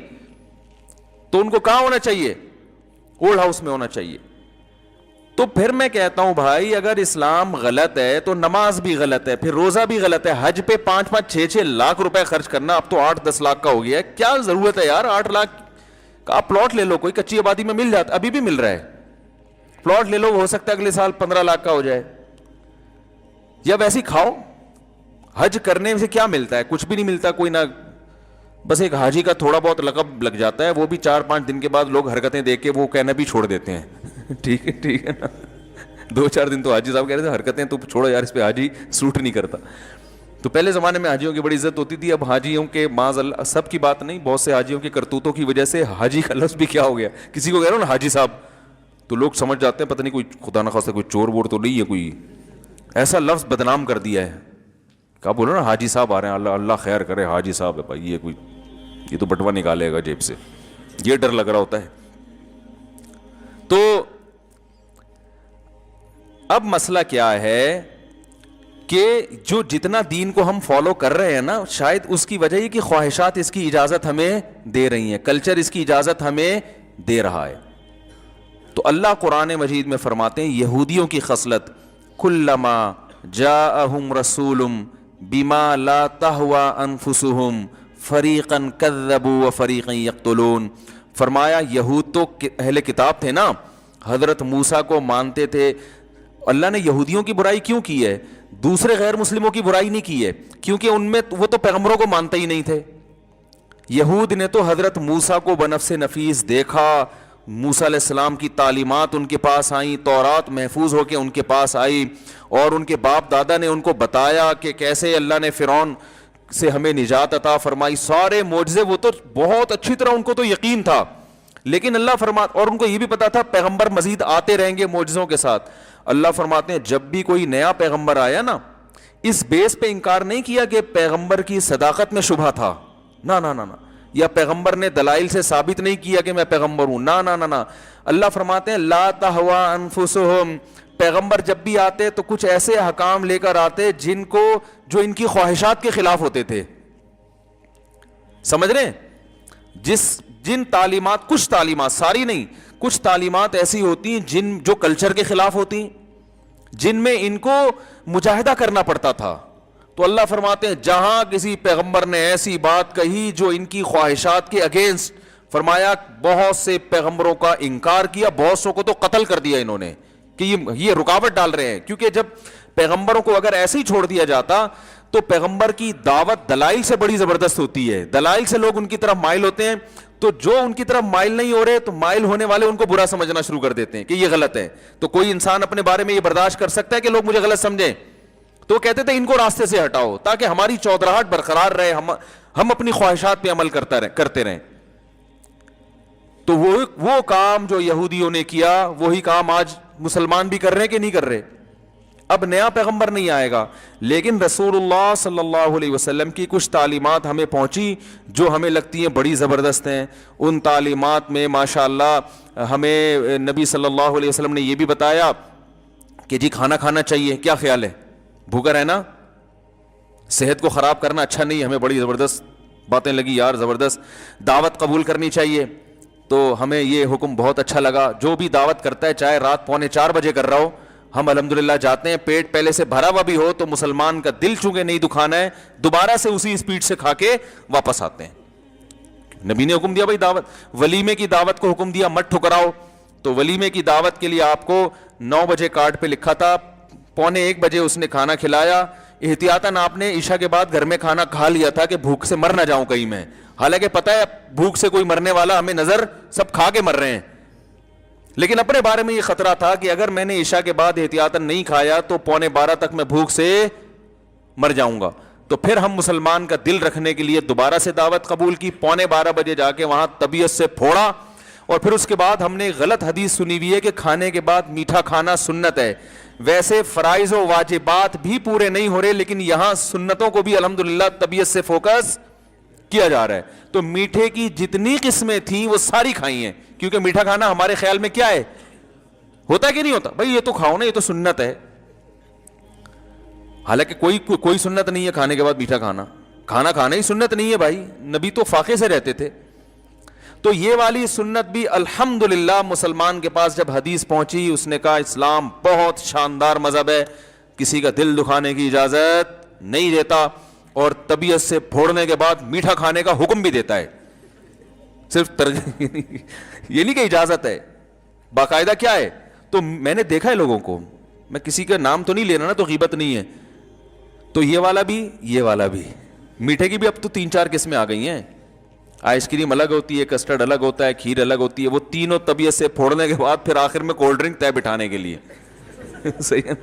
تو ان کو کہاں ہونا چاہیے؟ اولڈ ہاؤس میں ہونا چاہیے. تو پھر میں کہتا ہوں بھائی اگر اسلام غلط ہے تو نماز بھی غلط ہے, پھر روزہ بھی غلط ہے. حج پہ 5-6 لاکھ روپے خرچ کرنا, اب تو 8-10 لاکھ کا ہو گیا ہے. کیا ضرورت ہے یار 8 لاکھ کا؟ آپ پلاٹ لے لو, کوئی کچی آبادی میں مل جاتا, ابھی بھی مل رہا ہے. پلاٹ لے لو, ہو سکتا ہے اگلے سال 15 لاکھ کا ہو جائے. یا ویسے ہی کھاؤ. حج کرنے سے کیا ملتا ہے؟ کچھ بھی نہیں ملتا, کوئی نہ, بس ایک حاجی کا تھوڑا بہت لقب لگ جاتا ہے, وہ بھی 4-5 دن کے بعد لوگ حرکتیں دیکھ کے وہ کہنا بھی چھوڑ دیتے ہیں. ٹھیک ہے نا, 2-4 دن تو حاجی صاحب کہہ رہے تھے حرکتیں تو چھوڑو یار, اس پہ حاجی سوٹ نہیں کرتا. تو پہلے زمانے میں حاجیوں کی بڑی عزت ہوتی تھی. اب حاجیوں کے معاذ اللہ, سب کی بات نہیں, بہت سے حاجیوں کے کرتوتوں کی وجہ سے حاجی کا لفظ بھی کیا ہو گیا. کسی کو کہہ رہا ہوں نا حاجی صاحب, تو لوگ سمجھ جاتے ہیں پتہ نہیں کوئی خدا نخواستہ کوئی چور وور تو نہیں ہے, کوئی ایسا لفظ بدنام کر دیا ہے. کہا بولو نا حاجی صاحب آ رہے ہیں, اللہ خیر کرے, حاجی صاحب ہے بھائی, یہ تو بٹوا نکالے گا جیب سے, یہ ڈر لگ رہا ہوتا ہے. تو اب مسئلہ کیا ہے کہ جو جتنا دین کو ہم فالو کر رہے ہیں نا, شاید اس کی وجہ یہ کہ خواہشات اس کی اجازت ہمیں دے رہی ہیں, کلچر اس کی اجازت ہمیں دے رہا ہے. تو اللہ قرآن مجید میں فرماتے ہیں یہودیوں کی خصلت, کلما جاءہم رسول بما لا تہوی انفسہم فریقا کذبوا وفریقا یقتلون. فرمایا یہود تو اہل کتاب تھے نا, حضرت موسیٰ کو مانتے تھے. اللہ نے یہودیوں کی برائی کیوں کی ہے؟ دوسرے غیر مسلموں کی برائی نہیں کی ہے, کیونکہ ان میں وہ تو پیغمبروں کو مانتے ہی نہیں تھے. یہود نے تو حضرت موسیٰ کو بنفس نفیس دیکھا, موسیٰ علیہ السلام کی تعلیمات ان کے پاس آئیں, تورات محفوظ ہو کے ان کے پاس آئی, اور ان کے باپ دادا نے ان کو بتایا کہ کیسے اللہ نے فرعون سے ہمیں نجات عطا فرمائی, سارے معجزے, وہ تو بہت اچھی طرح ان کو تو یقین تھا, لیکن اللہ فرماتا, اور ان کو یہ بھی پتا تھا پیغمبر مزید آتے رہیں گے معجزوں کے ساتھ. اللہ فرماتے ہیں جب بھی کوئی نیا پیغمبر آیا نا, اس بیس پہ انکار نہیں کیا کہ پیغمبر کی صداقت میں شبہ تھا, نہ نہ نہ, یا پیغمبر نے دلائل سے ثابت نہیں کیا کہ میں پیغمبر ہوں, نہ نہ نہ. اللہ فرماتے ہیں لا تہوا انفسہم, پیغمبر جب بھی آتے تو کچھ ایسے احکام لے کر آتے جو ان کی خواہشات کے خلاف ہوتے تھے. سمجھ رہے ہیں؟ جن تعلیمات, کچھ تعلیمات, ساری نہیں, کچھ تعلیمات ایسی ہوتی ہیں جو کلچر کے خلاف ہوتی ہیں, جن میں ان کو مجاہدہ کرنا پڑتا تھا. تو اللہ فرماتے ہیں جہاں کسی پیغمبر نے ایسی بات کہی جو ان کی خواہشات کے اگینسٹ, فرمایا بہت سے پیغمبروں کا انکار کیا, بہت سو کو تو قتل کر دیا انہوں نے کہ یہ رکاوٹ ڈال رہے ہیں. کیونکہ جب پیغمبروں کو اگر ایسے ہی چھوڑ دیا جاتا تو پیغمبر کی دعوت دلائل سے بڑی زبردست ہوتی ہے, دلائل سے لوگ ان کی طرف مائل ہوتے ہیں. تو جو ان کی طرف مائل نہیں ہو رہے تو مائل ہونے والے ان کو برا سمجھنا شروع کر دیتے ہیں کہ یہ غلط ہے. تو کوئی انسان اپنے بارے میں یہ برداشت کر سکتا ہے کہ لوگ مجھے غلط سمجھیں, تو کہتے تھے ان کو راستے سے ہٹاؤ تاکہ ہماری چودراہٹ برقرار رہے, ہم اپنی خواہشات پہ عمل کرتے رہیں. تو وہ کام جو یہودیوں نے کیا وہی کام آج مسلمان بھی کر رہے ہیں کہ نہیں کر رہے. اب نیا پیغمبر نہیں آئے گا, لیکن رسول اللہ صلی اللہ علیہ وسلم کی کچھ تعلیمات ہمیں پہنچی جو ہمیں لگتی ہیں بڑی زبردست ہیں. ان تعلیمات میں ماشاءاللہ ہمیں نبی صلی اللہ علیہ وسلم نے یہ بھی بتایا کہ جی کھانا کھانا چاہیے. کیا خیال ہے؟ بھوکا رہنا صحت کو خراب کرنا اچھا نہیں. ہمیں بڑی زبردست باتیں لگی یار, زبردست. دعوت قبول کرنی چاہیے, تو ہمیں یہ حکم بہت اچھا لگا. جو بھی دعوت کرتا ہے چاہے رات 3:45 بجے کر رہا ہو, ہم الحمدللہ جاتے ہیں. پیٹ پہلے سے بھرا ہوا بھی ہو تو مسلمان کا دل چونکہ نہیں دکھانا ہے, دوبارہ سے اسی اسپیڈ سے کھا کے واپس آتے ہیں. نبی نے حکم دیا بھائی دعوت, ولیمے کی دعوت کو حکم دیا مت ٹھکراؤ. تو ولیمے کی دعوت کے لیے آپ کو 9 بجے کارڈ پہ لکھا تھا, 1:45 بجے اس نے کھانا کھلایا. احتیاطاً آپ نے عشاء کے بعد گھر میں کھانا کھا لیا تھا کہ بھوک سے مر نہ جاؤں کہیں میں, حالانکہ پتہ ہے بھوک سے کوئی مرنے والا ہمیں نظر, سب کھا کے مر رہے ہیں. لیکن اپنے بارے میں یہ خطرہ تھا کہ اگر میں نے عشاء کے بعد احتیاطاً نہیں کھایا تو 11:45 تک میں بھوک سے مر جاؤں گا. تو پھر ہم مسلمان کا دل رکھنے کے لیے دوبارہ سے دعوت قبول کی, 11:15 بجے جا کے وہاں طبیعت سے پھوڑا. اور پھر اس کے بعد ہم نے غلط حدیث سنی ہوئی ہے کہ کھانے کے بعد میٹھا کھانا سنت ہے. ویسے فرائض و واجبات بھی پورے نہیں ہو رہے, لیکن یہاں سنتوں کو بھی الحمدللہ طبیعت سے فوکس کیا جا رہا ہے. تو میٹھے کی جتنی قسمیں تھیں وہ ساری کھائی ہیں, کیونکہ میٹھا کھانا ہمارے خیال میں کیا ہے, ہوتا ہے کہ نہیں ہوتا, بھائی یہ تو کھاؤ نا, یہ تو سنت ہے. حالانکہ کوئی سنت نہیں ہے کھانے کے بعد میٹھا کھانا, کھانا کھانا ہی سنت نہیں ہے بھائی, نبی تو فاقے سے رہتے تھے. تو یہ والی سنت بھی الحمدللہ مسلمان کے پاس جب حدیث پہنچی, اس نے کہا اسلام بہت شاندار مذہب ہے, کسی کا دل دکھانے کی اجازت نہیں دیتا, اور طبیعت سے پھوڑنے کے بعد میٹھا کھانے کا حکم بھی دیتا ہے. صرف یہ نہیں کہ اجازت ہے, باقاعدہ کیا ہے. تو میں نے دیکھا ہے لوگوں کو, میں کسی کا نام تو نہیں لینا نا, تو غیبت نہیں ہے. تو یہ والا بھی میٹھے کی بھی اب تو 3-4 قسمیں آ گئی ہیں. آئس کریم الگ ہوتی ہے, کسٹرڈ الگ ہوتا ہے, کھیر الگ ہوتی ہے. وہ تینوں طبیعت سے پھوڑنے کے بعد پھر آخر میں کولڈ ڈرنک طے بٹھانے کے لیے. صحیح ہے.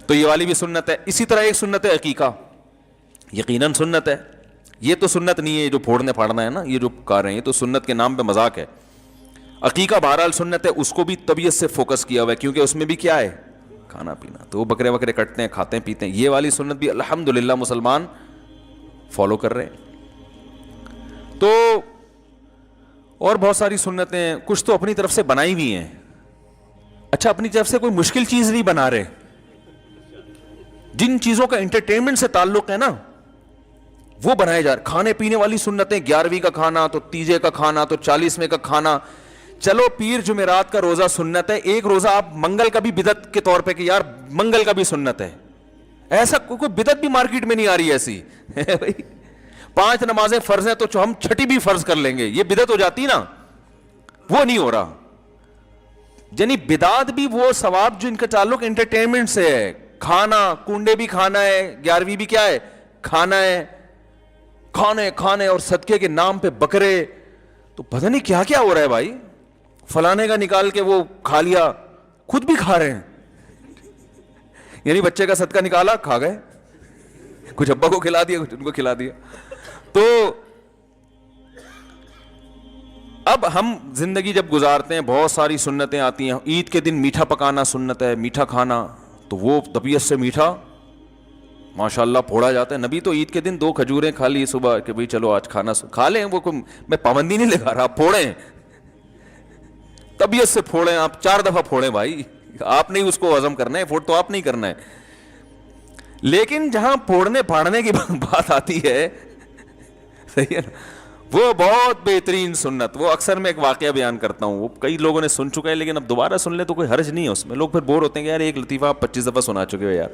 تو یہ والی بھی سنت ہے. اسی طرح ایک سنت ہے عقیقہ, یقیناً سنت ہے. یہ تو سنت نہیں ہے جو پھوڑنے پھاڑنا ہے نا, یہ جو کر رہے ہیں تو سنت کے نام پہ مذاق ہے. عقیقہ بہرحال سنت ہے, اس کو بھی طبیعت سے فوکس کیا ہوا ہے, کیونکہ اس میں بھی کیا ہے, کھانا پینا. تو وہ بکرے وکرے کٹتے ہیں, کھاتے ہیں پیتے ہیں. یہ والی سنت بھی الحمدللہ مسلمان فالو کر رہے ہیں. تو اور بہت ساری سنتیں, کچھ تو اپنی طرف سے بنائی ہوئی ہیں. اچھا, اپنی طرف سے کوئی مشکل چیز نہیں بنا رہے. جن چیزوں کا انٹرٹینمنٹ سے تعلق ہے نا وہ بنائے جا رہے. کھانے پینے والی سنتیں, 11ویں کا کھانا, تو تیجے کا کھانا, تو 40ویں کا کھانا. چلو پیر جمعرات کا روزہ سنت ہے, ایک روزہ آپ منگل کا بھی بدعت کے طور پہ کہ یار منگل کا بھی سنت ہے. ایسا کوئی بدعت بھی مارکیٹ میں نہیں آ رہی ایسی. 5 نمازیں فرض ہیں تو ہم 6ٹھی بھی فرض کر لیں گے, یہ بدعت ہو جاتی نا, وہ نہیں ہو رہا. یعنی بدعت بھی وہ ثواب جو ان کا تعلق انٹرٹینمنٹ سے ہے. کھانا, کنڈے بھی کھانا ہے, 11ویں بھی کیا ہے, کھانا ہے. کھانے اور صدقے کے نام پہ بکرے, تو پتہ نہیں کیا کیا ہو رہا ہے بھائی. فلانے کا نکال کے وہ کھا لیا, خود بھی کھا رہے ہیں. یعنی بچے کا صدقہ نکالا, کھا گئے, کچھ ابا کو کھلا دیا, کچھ ان کو کھلا دیا. تو اب ہم زندگی جب گزارتے ہیں بہت ساری سنتیں آتی ہیں. عید کے دن میٹھا پکانا سنت ہے, میٹھا کھانا, تو وہ طبیعت سے میٹھا ماشاء اللہ پھوڑا جاتا ہے. نبی تو عید کے دن 2 کھجوریں کھا لی صبح کہ بھئی چلو آج کھانا کھا لیں. وہ میں پابندی نہیں لگا رہا, آپ پھوڑیں, طبیعت سے پھوڑیں, آپ 4 دفعہ پھوڑیں بھائی, آپ نہیں اس کو ہضم کرنا ہے, فوڈ تو آپ نہیں کرنا ہے. لیکن جہاں پھوڑنے پھاڑنے کی بات آتی ہے, صحیح ہے نا, وہ بہت بہترین سنت. وہ اکثر میں ایک واقعہ بیان کرتا ہوں, وہ کئی لوگوں نے سن چکا ہے, لیکن اب دوبارہ سن لے تو کوئی حرج نہیں ہے اس میں. لوگ پھر بور ہوتے ہیں کہ یار ایک لطیفہ آپ 25 دفعہ سنا چکے ہو یار,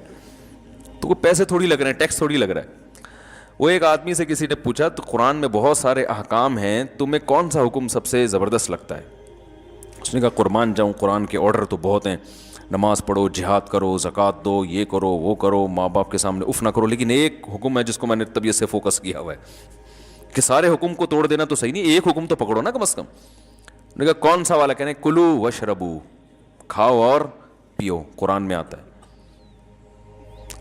تو کوئی پیسے تھوڑی لگ رہے ہیں, ٹیکس تھوڑی لگ رہا ہے. وہ ایک آدمی سے کسی نے پوچھا تو قرآن میں بہت سارے احکام ہیں, تمہیں کون سا حکم سب سے زبردست لگتا ہے؟ اس نے کہا قربان جاؤں, قرآن کے آرڈر تو بہت ہیں, نماز پڑھو, جہاد کرو, زکوٰۃ دو, یہ کرو, وہ کرو, ماں باپ کے سامنے اف نہ کرو, لیکن ایک حکم ہے جس کو میں نے طبیعت سے فوکس کیا ہوا ہے کہ سارے حکم کو توڑ دینا تو صحیح نہیں, ایک حکم تو پکڑو نا کم از کم. انہوں نے کہا کون سا والا؟ کہنے کلو وشربو, کھاؤ اور پیو, قرآن میں آتا ہے.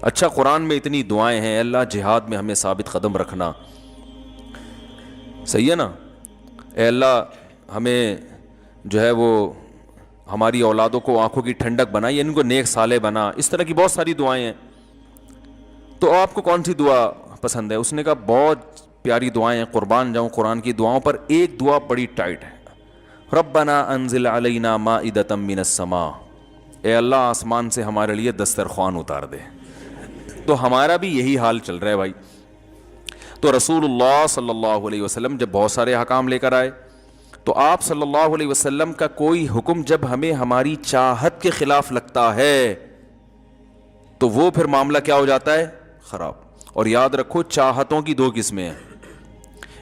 اچھا قرآن میں اتنی دعائیں ہیں, اللہ جہاد میں ہمیں ثابت قدم رکھنا, صحیح ہے نا, اے اللہ ہمیں جو ہے وہ ہماری اولادوں کو آنکھوں کی ٹھنڈک بنا, یا ان کو نیک صالح بنا, اس طرح کی بہت ساری دعائیں ہیں. تو آپ کو کون سی دعا پسند ہے؟ اس نے کہا بہت پیاری دعائیں ہیں, قربان جاؤں قرآن کی دعاؤں پر ایک دعا بڑی ٹائٹ ہے, ربنا انزل علینا مائدۃ من السماء, اے اللہ آسمان سے ہمارے لیے دسترخوان اتار دے. تو ہمارا بھی یہی حال چل رہا ہے بھائی. تو رسول اللہ صلی اللہ علیہ وسلم جب بہت سارے احکام لے کر آئے, تو آپ صلی اللہ علیہ وسلم کا کوئی حکم جب ہمیں ہماری چاہت کے خلاف لگتا ہے تو وہ پھر معاملہ کیا ہو جاتا ہے؟ خراب. اور یاد رکھو چاہتوں کی 2 قسمیں ہیں.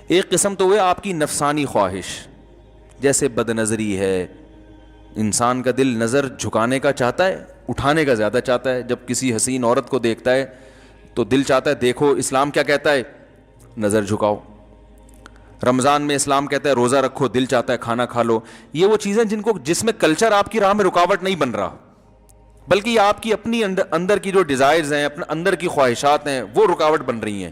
ایک قسم تو وہ آپ کی نفسانی خواہش, جیسے بد نظری ہے, انسان کا دل نظر جھکانے کا چاہتا ہے, اٹھانے کا زیادہ چاہتا ہے. جب کسی حسین عورت کو دیکھتا ہے تو دل چاہتا ہے دیکھو, اسلام کیا کہتا ہے؟ نظر جھکاؤ. رمضان میں اسلام کہتا ہے روزہ رکھو, دل چاہتا ہے کھانا کھا لو. یہ وہ چیزیں جس میں کلچر آپ کی راہ میں رکاوٹ نہیں بن رہا, بلکہ یہ آپ کی اپنی اندر کی جو ڈیزائرز ہیں, اپنے اندر کی خواہشات ہیں, وہ رکاوٹ بن رہی ہیں.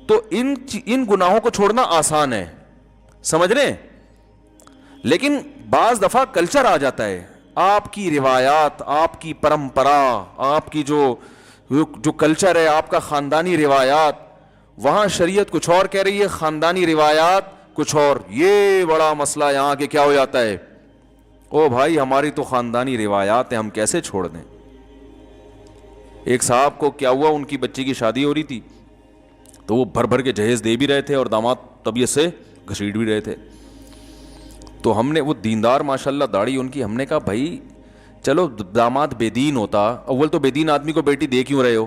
تو ان گناہوں کو چھوڑنا آسان ہے, سمجھ رہے ہیں, لیکن بعض دفعہ کلچر آ جاتا ہے, آپ کی روایات, آپ کی پرمپرا, آپ کی جو کلچر ہے, آپ کا خاندانی روایات, وہاں شریعت کچھ اور کہہ رہی ہے, خاندانی روایات کچھ اور. یہ بڑا مسئلہ یہاں کہ کیا ہو جاتا ہے, او بھائی ہماری تو خاندانی روایات ہیں, ہم کیسے چھوڑ دیں. ایک صاحب کو کیا ہوا, ان کی بچی کی شادی ہو رہی تھی, تو وہ بھر بھر کے جہیز دے بھی رہے تھے اور داماد طبیعت سے گھسیٹ بھی رہے تھے. تو ہم نے, وہ دیندار ماشاءاللہ داڑھی ان کی, ہم نے کہا بھائی چلو داماد بے دین ہوتا, اول تو بے دین آدمی کو بیٹی دے کیوں رہے ہو,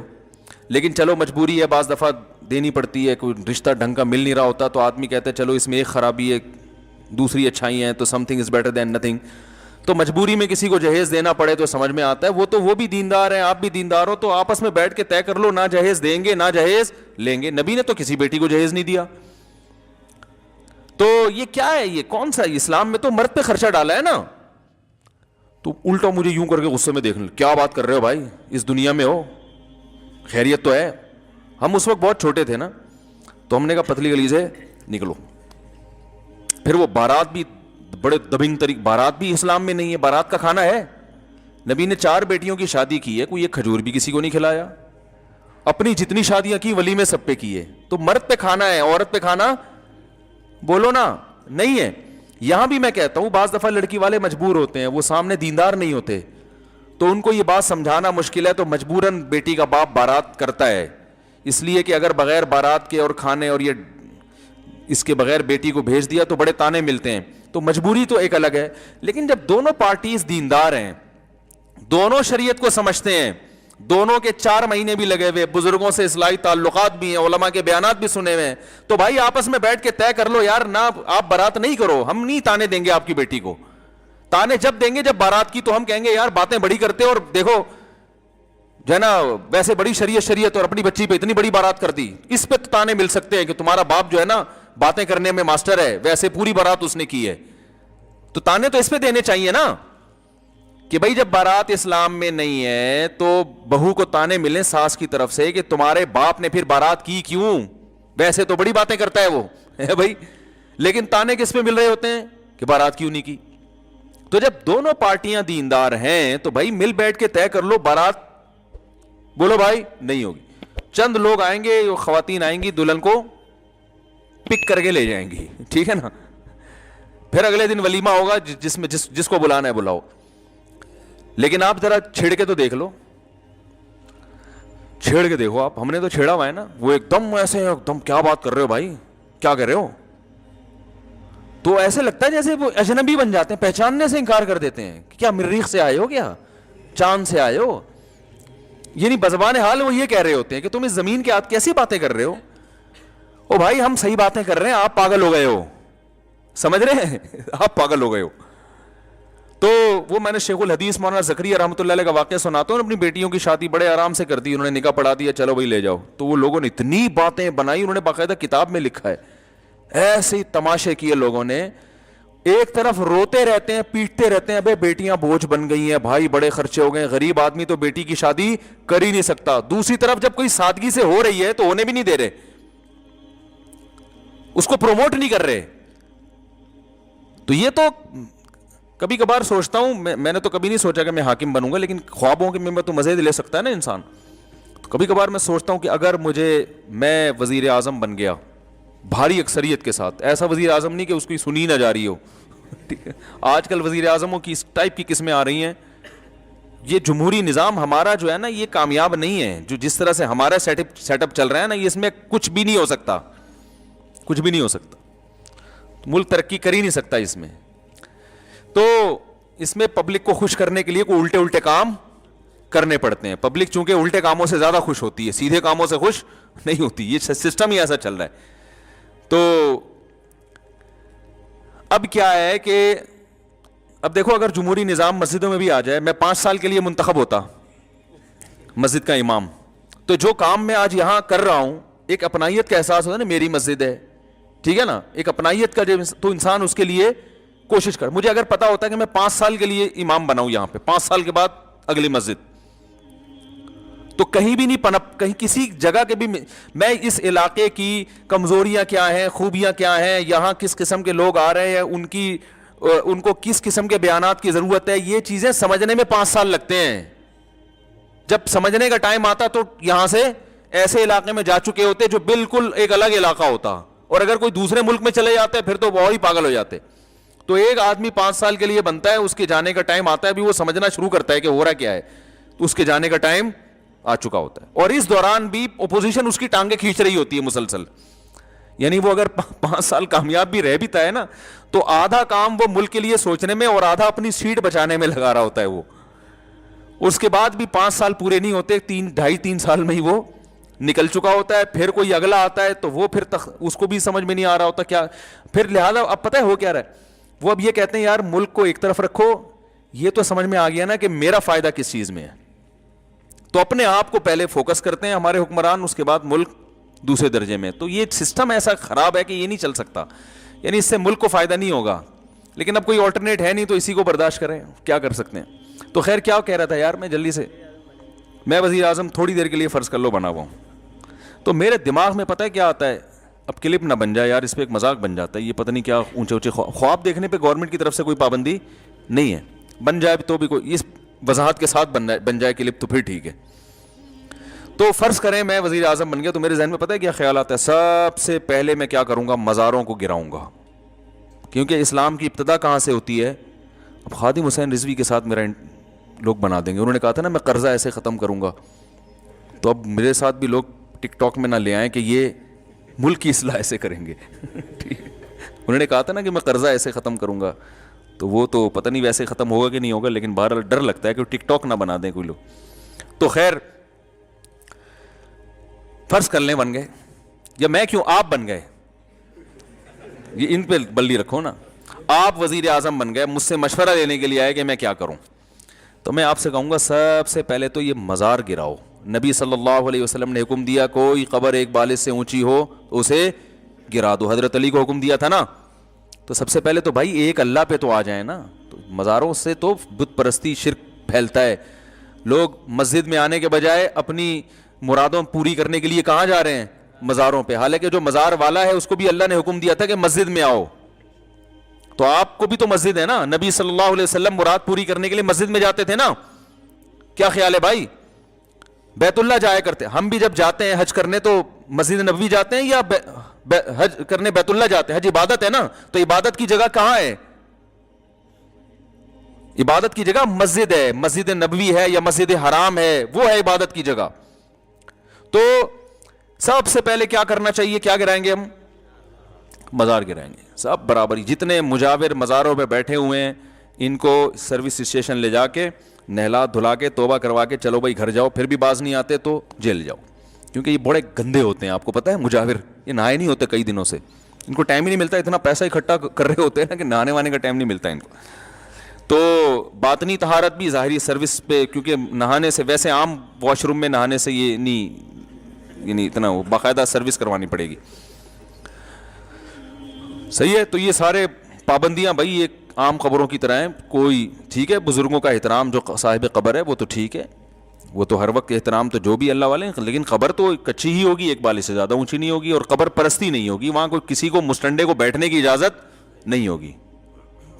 لیکن چلو مجبوری ہے, بعض دفعہ دینی پڑتی ہے, کوئی رشتہ ڈھنگ کا مل نہیں رہا ہوتا, تو آدمی کہتا ہے چلو اس میں ایک خرابی ہے دوسری اچھائی ہیں, تو some thing is better than nothing. تو مجبوری میں کسی کو جہیز دینا پڑے تو سمجھ میں آتا ہے. وہ بھی دیندار ہیں, آپ بھی دیندار ہو, تو آپس میں بیٹھ کے طے کر لو, نہ جہیز دیں گے نہ جہیز لیں گے. نبی نے تو کسی بیٹی کو جہیز نہیں دیا. تو یہ کیا ہے, یہ کون سا, اسلام میں تو مرد پہ خرچہ ڈالا ہے نا. تو الٹا مجھے یوں کر کے غصے میں دیکھ لیں, کیا بات کر رہے ہو بھائی, اس دنیا میں ہو, خیریت تو ہے. ہم اس وقت بہت چھوٹے تھے نا, تو ہم نے کہا پتلی گلی سے نکلو. پھر وہ بارات بھی بڑے دبنگ طریقے, بارات بھی اسلام میں نہیں ہے, بارات کا کھانا ہے. نبی نے 4 بیٹیوں کی شادی کی ہے, کوئی ایک کھجور بھی کسی کو نہیں کھلایا. اپنی جتنی شادیاں کی ولیمے سب پہ کیے. تو مرد پہ کھانا ہے, عورت پہ کھانا بولو نا نہیں ہے. یہاں بھی میں کہتا ہوں بعض دفعہ لڑکی والے مجبور ہوتے ہیں, وہ سامنے دیندار نہیں ہوتے, تو ان کو یہ بات سمجھانا مشکل ہے, تو مجبوراً بیٹی کا باپ بارات کرتا ہے, اس لیے کہ اگر بغیر بارات کے اور کھانے اور یہ اس کے بغیر بیٹی کو بھیج دیا تو بڑے تانے ملتے ہیں. تو مجبوری تو ایک الگ ہے, لیکن جب دونوں پارٹیز دیندار ہیں, دونوں شریعت کو سمجھتے ہیں, دونوں کے 4 مہینے بھی لگے ہوئے, بزرگوں سے اصلاحی تعلقات بھی ہیں, علماء کے بیانات بھی سنے ہوئے ہیں, تو بھائی آپس میں بیٹھ کے طے کر لو یار, نہ آپ بارات نہیں کرو, ہم نہیں تانے دیں گے آپ کی بیٹی کو. تانے جب دیں گے جب بارات کی, تو ہم کہیں گے یار باتیں بڑی کرتے, اور دیکھو جو ہے نا ویسے بڑی شریعت اور اپنی بچی پہ اتنی بڑی بارات کر دی. اس پہ تو تانے مل سکتے ہیں کہ تمہارا باپ جو ہے نا باتیں کرنے میں ماسٹر ہے, ویسے پوری بارات اس نے کی ہے. تو تانے تو اس پہ دینے چاہیے نا. کہ بھائی جب بارات اسلام میں نہیں ہے تو بہو کو تانے ملیں ساس کی طرف سے کہ تمہارے باپ نے پھر بارات کی کیوں, ویسے تو بڑی باتیں کرتا ہے وہ ہے بھائی, لیکن تانے کس پہ مل رہے ہوتے ہیں کہ بارات کیوں نہیں کی. تو جب دونوں پارٹیاں دیندار ہیں تو بھائی مل بیٹھ کے طے کر لو بارات بولو بھائی نہیں ہوگی. چند لوگ آئیں گے, خواتین آئیں گی, دلہن کو پک کر کے لے جائیں گی, ٹھیک ہے نا, پھر اگلے دن ولیمہ ہوگا جس میں جس کو بلانا ہے بلاؤ. لیکن آپ ذرا چھیڑ کے تو دیکھ لو, چھیڑ کے دیکھو آپ, ہم نے تو چھیڑا ہوا ہے نا, وہ ایک دم ایسے ایک دم کیا بات کر رہے ہو بھائی, کیا کر رہے ہو, تو ایسے لگتا ہے جیسے وہ اجنبی بن جاتے ہیں, پہچاننے سے انکار کر دیتے ہیں کہ کیا مریخ سے آئے ہو, کیا چاند سے آئے ہو. یعنی بزبان حال وہ یہ کہہ رہے ہوتے ہیں کہ تم اس زمین کے ہاتھ کیسی باتیں کر رہے ہو, او بھائی ہم صحیح باتیں کر رہے ہیں, آپ پاگل ہو گئے ہو, سمجھ رہے ہیں, آپ پاگل ہو گئے ہو. تو وہ میں نے شیخ الحدیث مولانا زکریا رحمۃ اللہ علیہ کا واقعہ سناتا ہوں, اپنی بیٹیوں کی شادی بڑے آرام سے کر دی, انہوں نے نکاح پڑھا دیا, چلو بھائی لے جاؤ. تو وہ لوگوں نے اتنی باتیں بنائی, انہوں نے باقاعدہ کتاب میں لکھا ہے, ایسے ہی تماشے کیے لوگوں نے. ایک طرف روتے رہتے ہیں, پیٹتے رہتے ہیں, ابے بیٹیاں بوجھ بن گئی ہیں بھائی, بڑے خرچے ہو گئے, غریب آدمی تو بیٹی کی شادی کر ہی نہیں سکتا. دوسری طرف جب کوئی سادگی سے ہو رہی ہے تو ہونے بھی نہیں دے رہے, اس کو پروموٹ نہیں کر رہے. تو یہ تو کبھی کبھار سوچتا ہوں, میں نے تو کبھی نہیں سوچا کہ میں حاکم بنوں گا, لیکن خوابوں کے میں تو مزے لے سکتا ہے نا انسان. تو کبھی کبھار میں سوچتا ہوں کہ اگر میں وزیر اعظم بن گیا بھاری اکثریت کے ساتھ, ایسا وزیر اعظم نہیں کہ اس کی سنی نہ جا رہی ہو, آج کل وزیر اعظموں کی اس ٹائپ کی قسمیں آ رہی ہیں. یہ جمہوری نظام ہمارا جو ہے نا یہ کامیاب نہیں ہے, جو جس طرح سے ہمارا سیٹ اپ چل رہا ہے نا, یہ اس میں کچھ بھی نہیں ہو سکتا, کچھ بھی نہیں ہو سکتا, ملک ترقی کر ہی نہیں سکتا اس میں. تو اس میں پبلک کو خوش کرنے کے لیے کوئی الٹے کام کرنے پڑتے ہیں. پبلک چونکہ الٹے کاموں سے زیادہ خوش ہوتی ہے, سیدھے کاموں سے خوش نہیں ہوتی, یہ سسٹم ہی ایسا چل رہا ہے. تو اب کیا ہے کہ اب دیکھو, اگر جمہوری نظام مسجدوں میں بھی آ جائے, میں 5 سال کے لیے منتخب ہوتا مسجد کا امام, تو جو کام میں آج یہاں کر رہا ہوں ایک اپنائیت کا احساس ہوتا ہے نا, میری مسجد ہے, ٹھیک ہے نا, ایک اپنائیت کا تو انسان اس کے لیے کوشش کر. مجھے اگر پتا ہوتا ہے کہ میں 5 سال کے لیے امام بناؤں یہاں پہ, 5 سال کے بعد اگلی مسجد, تو کہیں بھی نہیں پنپ, کہیں کسی جگہ کے بھی میں اس علاقے کی کمزوریاں کیا ہیں, خوبیاں کیا ہیں, یہاں کس قسم کے لوگ آ رہے ہیں, ان کو کس قسم کے بیانات کی ضرورت ہے, یہ چیزیں سمجھنے میں 5 سال لگتے ہیں. جب سمجھنے کا ٹائم آتا تو یہاں سے ایسے علاقے میں جا چکے ہوتے جو بالکل ایک الگ علاقہ ہوتا, اور اگر کوئی دوسرے ملک میں چلے جاتے پھر تو بہت ہی پاگل ہو جاتے. تو ایک آدمی 5 سال کے لیے بنتا ہے, اس کے جانے کا ٹائم آتا ہے, ابھی وہ سمجھنا شروع کرتا ہے کہ ہو رہا کیا ہے, تو اس کے جانے کا ٹائم آ چکا ہوتا ہے. اور اس دوران بھی اپوزیشن اس کی ٹانگیں کھینچ رہی ہوتی ہے مسلسل. یعنی وہ اگر 5 سال کامیاب بھی رہ بھی تا ہے نا, تو آدھا کام وہ ملک کے لیے سوچنے میں اور آدھا اپنی سیٹ بچانے میں لگا رہا ہوتا ہے وہ. اس کے بعد بھی 5 سال پورے نہیں ہوتے, 2.5-3 سال میں ہی وہ نکل چکا ہوتا ہے. پھر کوئی اگلا آتا ہے تو وہ پھر اس کو بھی سمجھ میں نہیں آ رہا ہوتا کیا, پھر لہذا اب پتہ ہے ہو کیا رہا ہے, وہ اب یہ کہتے ہیں یار ملک کو ایک طرف رکھو, یہ تو سمجھ میں آ گیا نا کہ میرا فائدہ کس چیز میں ہے, تو اپنے آپ کو پہلے فوکس کرتے ہیں ہمارے حکمران, اس کے بعد ملک دوسرے درجے میں. تو یہ سسٹم ایسا خراب ہے کہ یہ نہیں چل سکتا, یعنی اس سے ملک کو فائدہ نہیں ہوگا. لیکن اب کوئی آلٹرنیٹ ہے نہیں تو اسی کو برداشت کریں, کیا کر سکتے ہیں. تو خیر کیا کہہ رہا تھا یار, میں جلدی سے, میں وزیر اعظم تھوڑی دیر کے لیے فرض کر لو بنا ہوا ہوں, تو میرے دماغ میں پتہ ہے کیا آتا ہے, اب کلپ نہ بن جائے یار, اس پہ ایک مذاق بن جاتا ہے, یہ پتہ نہیں کیا اونچے اونچے خواب دیکھنے پہ گورنمنٹ کی طرف سے کوئی پابندی نہیں ہے, بن جائے تو بھی کوئی اس وضاحت کے ساتھ بن جائے کلپ تو پھر ٹھیک ہے. تو فرض کریں میں وزیر اعظم بن گیا, تو میرے ذہن میں پتہ ہے کیا خیال آتا ہے, سب سے پہلے میں کیا کروں گا, مزاروں کو گراؤں گا, کیونکہ اسلام کی ابتدا کہاں سے ہوتی ہے. اب خادم حسین رضوی کے ساتھ میرا لوگ بنا دیں گے, انہوں نے کہا تھا نا میں قرضہ ایسے ختم کروں گا, تو اب میرے ساتھ بھی لوگ ٹک ٹاک میں نہ لے آئیں کہ یہ ملک کی اصلاح ایسے کریں گے. انہوں نے کہا تھا نا کہ میں قرضہ ایسے ختم کروں گا, تو وہ تو پتہ نہیں ویسے ختم ہوگا کہ نہیں ہوگا, لیکن بہرحال ڈر لگتا ہے کہ ٹک ٹاک نہ بنا دیں کوئی لوگ. تو خیر فرض کر لیں بن گئے, یا میں کیوں آپ بن گئے, یہ ان پہ بلی رکھو نا, آپ وزیر اعظم بن گئے, مجھ سے مشورہ لینے کے لیے آئے کہ میں کیا کروں, تو میں آپ سے کہوں گا سب سے پہلے تو یہ مزار گراؤ. نبی صلی اللہ علیہ وسلم نے حکم دیا کوئی قبر ایک بالش سے اونچی ہو تو اسے گرا دو, حضرت علی کو حکم دیا تھا نا. تو سب سے پہلے تو بھائی ایک اللہ پہ تو آ جائیں نا, تو مزاروں سے تو بت پرستی شرک پھیلتا ہے. لوگ مسجد میں آنے کے بجائے اپنی مرادوں پوری کرنے کے لیے کہاں جا رہے ہیں؟ مزاروں پہ. حالانکہ جو مزار والا ہے اس کو بھی اللہ نے حکم دیا تھا کہ مسجد میں آؤ. تو آپ کو بھی تو مسجد ہے نا. نبی صلی اللہ علیہ وسلم مراد پوری کرنے کے لیے مسجد میں جاتے تھے نا. کیا خیال ہے بھائی؟ بیت اللہ جایا کرتے. ہم بھی جب جاتے ہیں حج کرنے تو مسجد نبوی جاتے ہیں یا حج کرنے بیت اللہ جاتے ہیں؟ حج عبادت ہے نا. تو عبادت کی جگہ کہاں ہے؟ عبادت کی جگہ مسجد ہے. مسجد نبوی ہے یا مسجد حرام ہے، وہ ہے عبادت کی جگہ. تو سب سے پہلے کیا کرنا چاہیے؟ کیا گرائیں گے ہم؟ مزار گرائیں گے. سب برابری. جتنے مجاور مزاروں پہ بیٹھے ہوئے ہیں ان کو سروس اسٹیشن لے جا کے نہلا دھلا کے توبہ کروا کے چلو بھائی گھر جاؤ. پھر بھی باز نہیں آتے تو جیل جاؤ. کیونکہ یہ بڑے گندے ہوتے ہیں. آپ کو پتہ ہے مجاور یہ نہائے نہیں ہوتے کئی دنوں سے. ان کو ٹائم ہی نہیں ملتا. اتنا پیسہ اکٹھا کر رہے ہوتے ہیں نا کہ نہانے وانے کا ٹائم نہیں ملتا ان کو. تو باطنی طہارت بھی ظاہری سروس پہ، کیونکہ نہانے سے ویسے عام واش روم میں نہانے سے یہ نہیں، یعنی اتنا باقاعدہ سروس کروانی پڑے گی. صحیح ہے. تو یہ سارے پابندیاں بھائی ایک عام قبروں کی طرح ہیں. کوئی ٹھیک ہے بزرگوں کا احترام، جو صاحب قبر ہے وہ تو ٹھیک ہے، وہ تو ہر وقت احترام تو جو بھی اللہ والے ہیں. لیکن قبر تو کچی ہی ہوگی، ایک بالی سے زیادہ اونچی نہیں ہوگی. اور قبر پرستی نہیں ہوگی. وہاں کوئی کسی کو مستنڈے کو بیٹھنے کی اجازت نہیں ہوگی.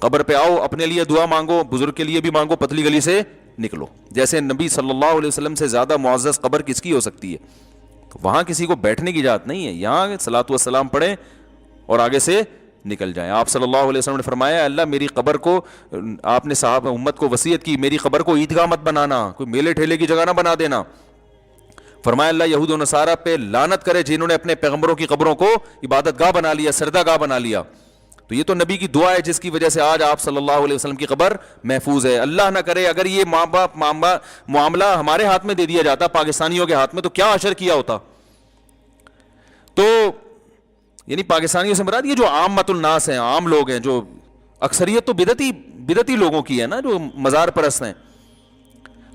قبر پہ آؤ، اپنے لیے دعا مانگو، بزرگ کے لیے بھی مانگو، پتلی گلی سے نکلو. جیسے نبی صلی اللہ علیہ وسلم سے زیادہ معزز قبر کس کی ہو سکتی ہے؟ تو وہاں کسی کو بیٹھنے کی اجازت نہیں ہے. یہاں صلاۃ والسلام پڑھیں اور آگے سے نکل جائیں. آپ صلی اللہ علیہ وسلم نے فرمایا اللہ میری قبر کو، آپ نے صحابہ امت کو وصیت کی میری قبر کو عیدگاہ مت بنانا، کوئی میلے ٹھیلے کی جگہ نہ بنا دینا. فرمایا اللہ یہود و نصارہ پہ لعنت کرے جنہوں نے اپنے پیغمبروں کی قبروں کو عبادت گاہ بنا لیا، سردہ گاہ بنا لیا. تو یہ تو نبی کی دعا ہے جس کی وجہ سے آج آپ صلی اللہ علیہ وسلم کی قبر محفوظ ہے. اللہ نہ کرے اگر یہ ماں باپ معاملہ ہمارے ہاتھ میں دے دیا جاتا، پاکستانیوں کے ہاتھ میں، تو کیا اشر کیا ہوتا. تو یعنی پاکستانیوں سے مراد یہ جو عامۃ الناس ہیں، عام لوگ ہیں، جو اکثریت تو بدعتی لوگوں کی ہے نا، جو مزار پرست ہیں.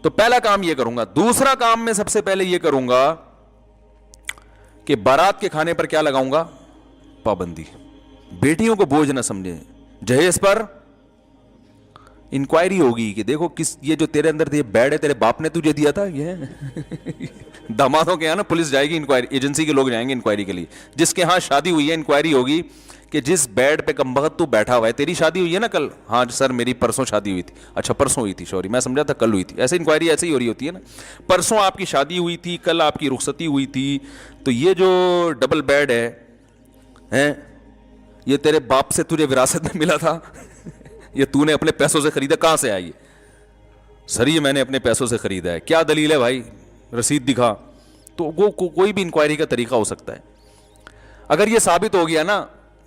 تو پہلا کام یہ کروں گا. دوسرا کام میں سب سے پہلے یہ کروں گا کہ بارات کے کھانے پر کیا لگاؤں گا؟ پابندی. بیٹیوں کو بوجھ نہ سمجھیں. جہیز پر انکوائری ہوگی کہ دیکھو کس، یہ جو تیرے اندر یہ بیڈ ہے تیرے باپ نے تجھے دیا تھا. یہ دامادوں کے یہاں نا پولیس جائے گی انکوائری، ایجنسی کے لوگ جائیں گے انکوائری کے لیے. جس کے ہاں شادی ہوئی ہے انکوائری ہوگی کہ جس بیڈ پہ کمبخت تو بیٹھا ہوا ہے، تیری شادی ہوئی ہے نا کل؟ ہاں سر میری پرسوں شادی ہوئی تھی. اچھا پرسوں ہوئی تھی، سوری میں سمجھا تھا کل ہوئی تھی. ایسے انکوائری ایسے ہی ہو رہی ہوتی ہے نا. پرسوں آپ کی شادی ہوئی تھی، کل آپ کی رخصتی ہوئی تھی، تو یہ جو ڈبل بیڈ ہے یہ تیرے باپ سے تجھے وراثت میں ملا تھا؟ یہ تو نے اپنے پیسوں سے خریدا؟ کہاں سے آئی؟ سر یہ میں نے اپنے پیسوں سے خریدا ہے. کیا دلیل ہے بھائی؟ رسید دکھا. تو وہ کوئی بھی انکوائری کا طریقہ ہو سکتا ہے. اگر یہ ثابت ہو گیا نا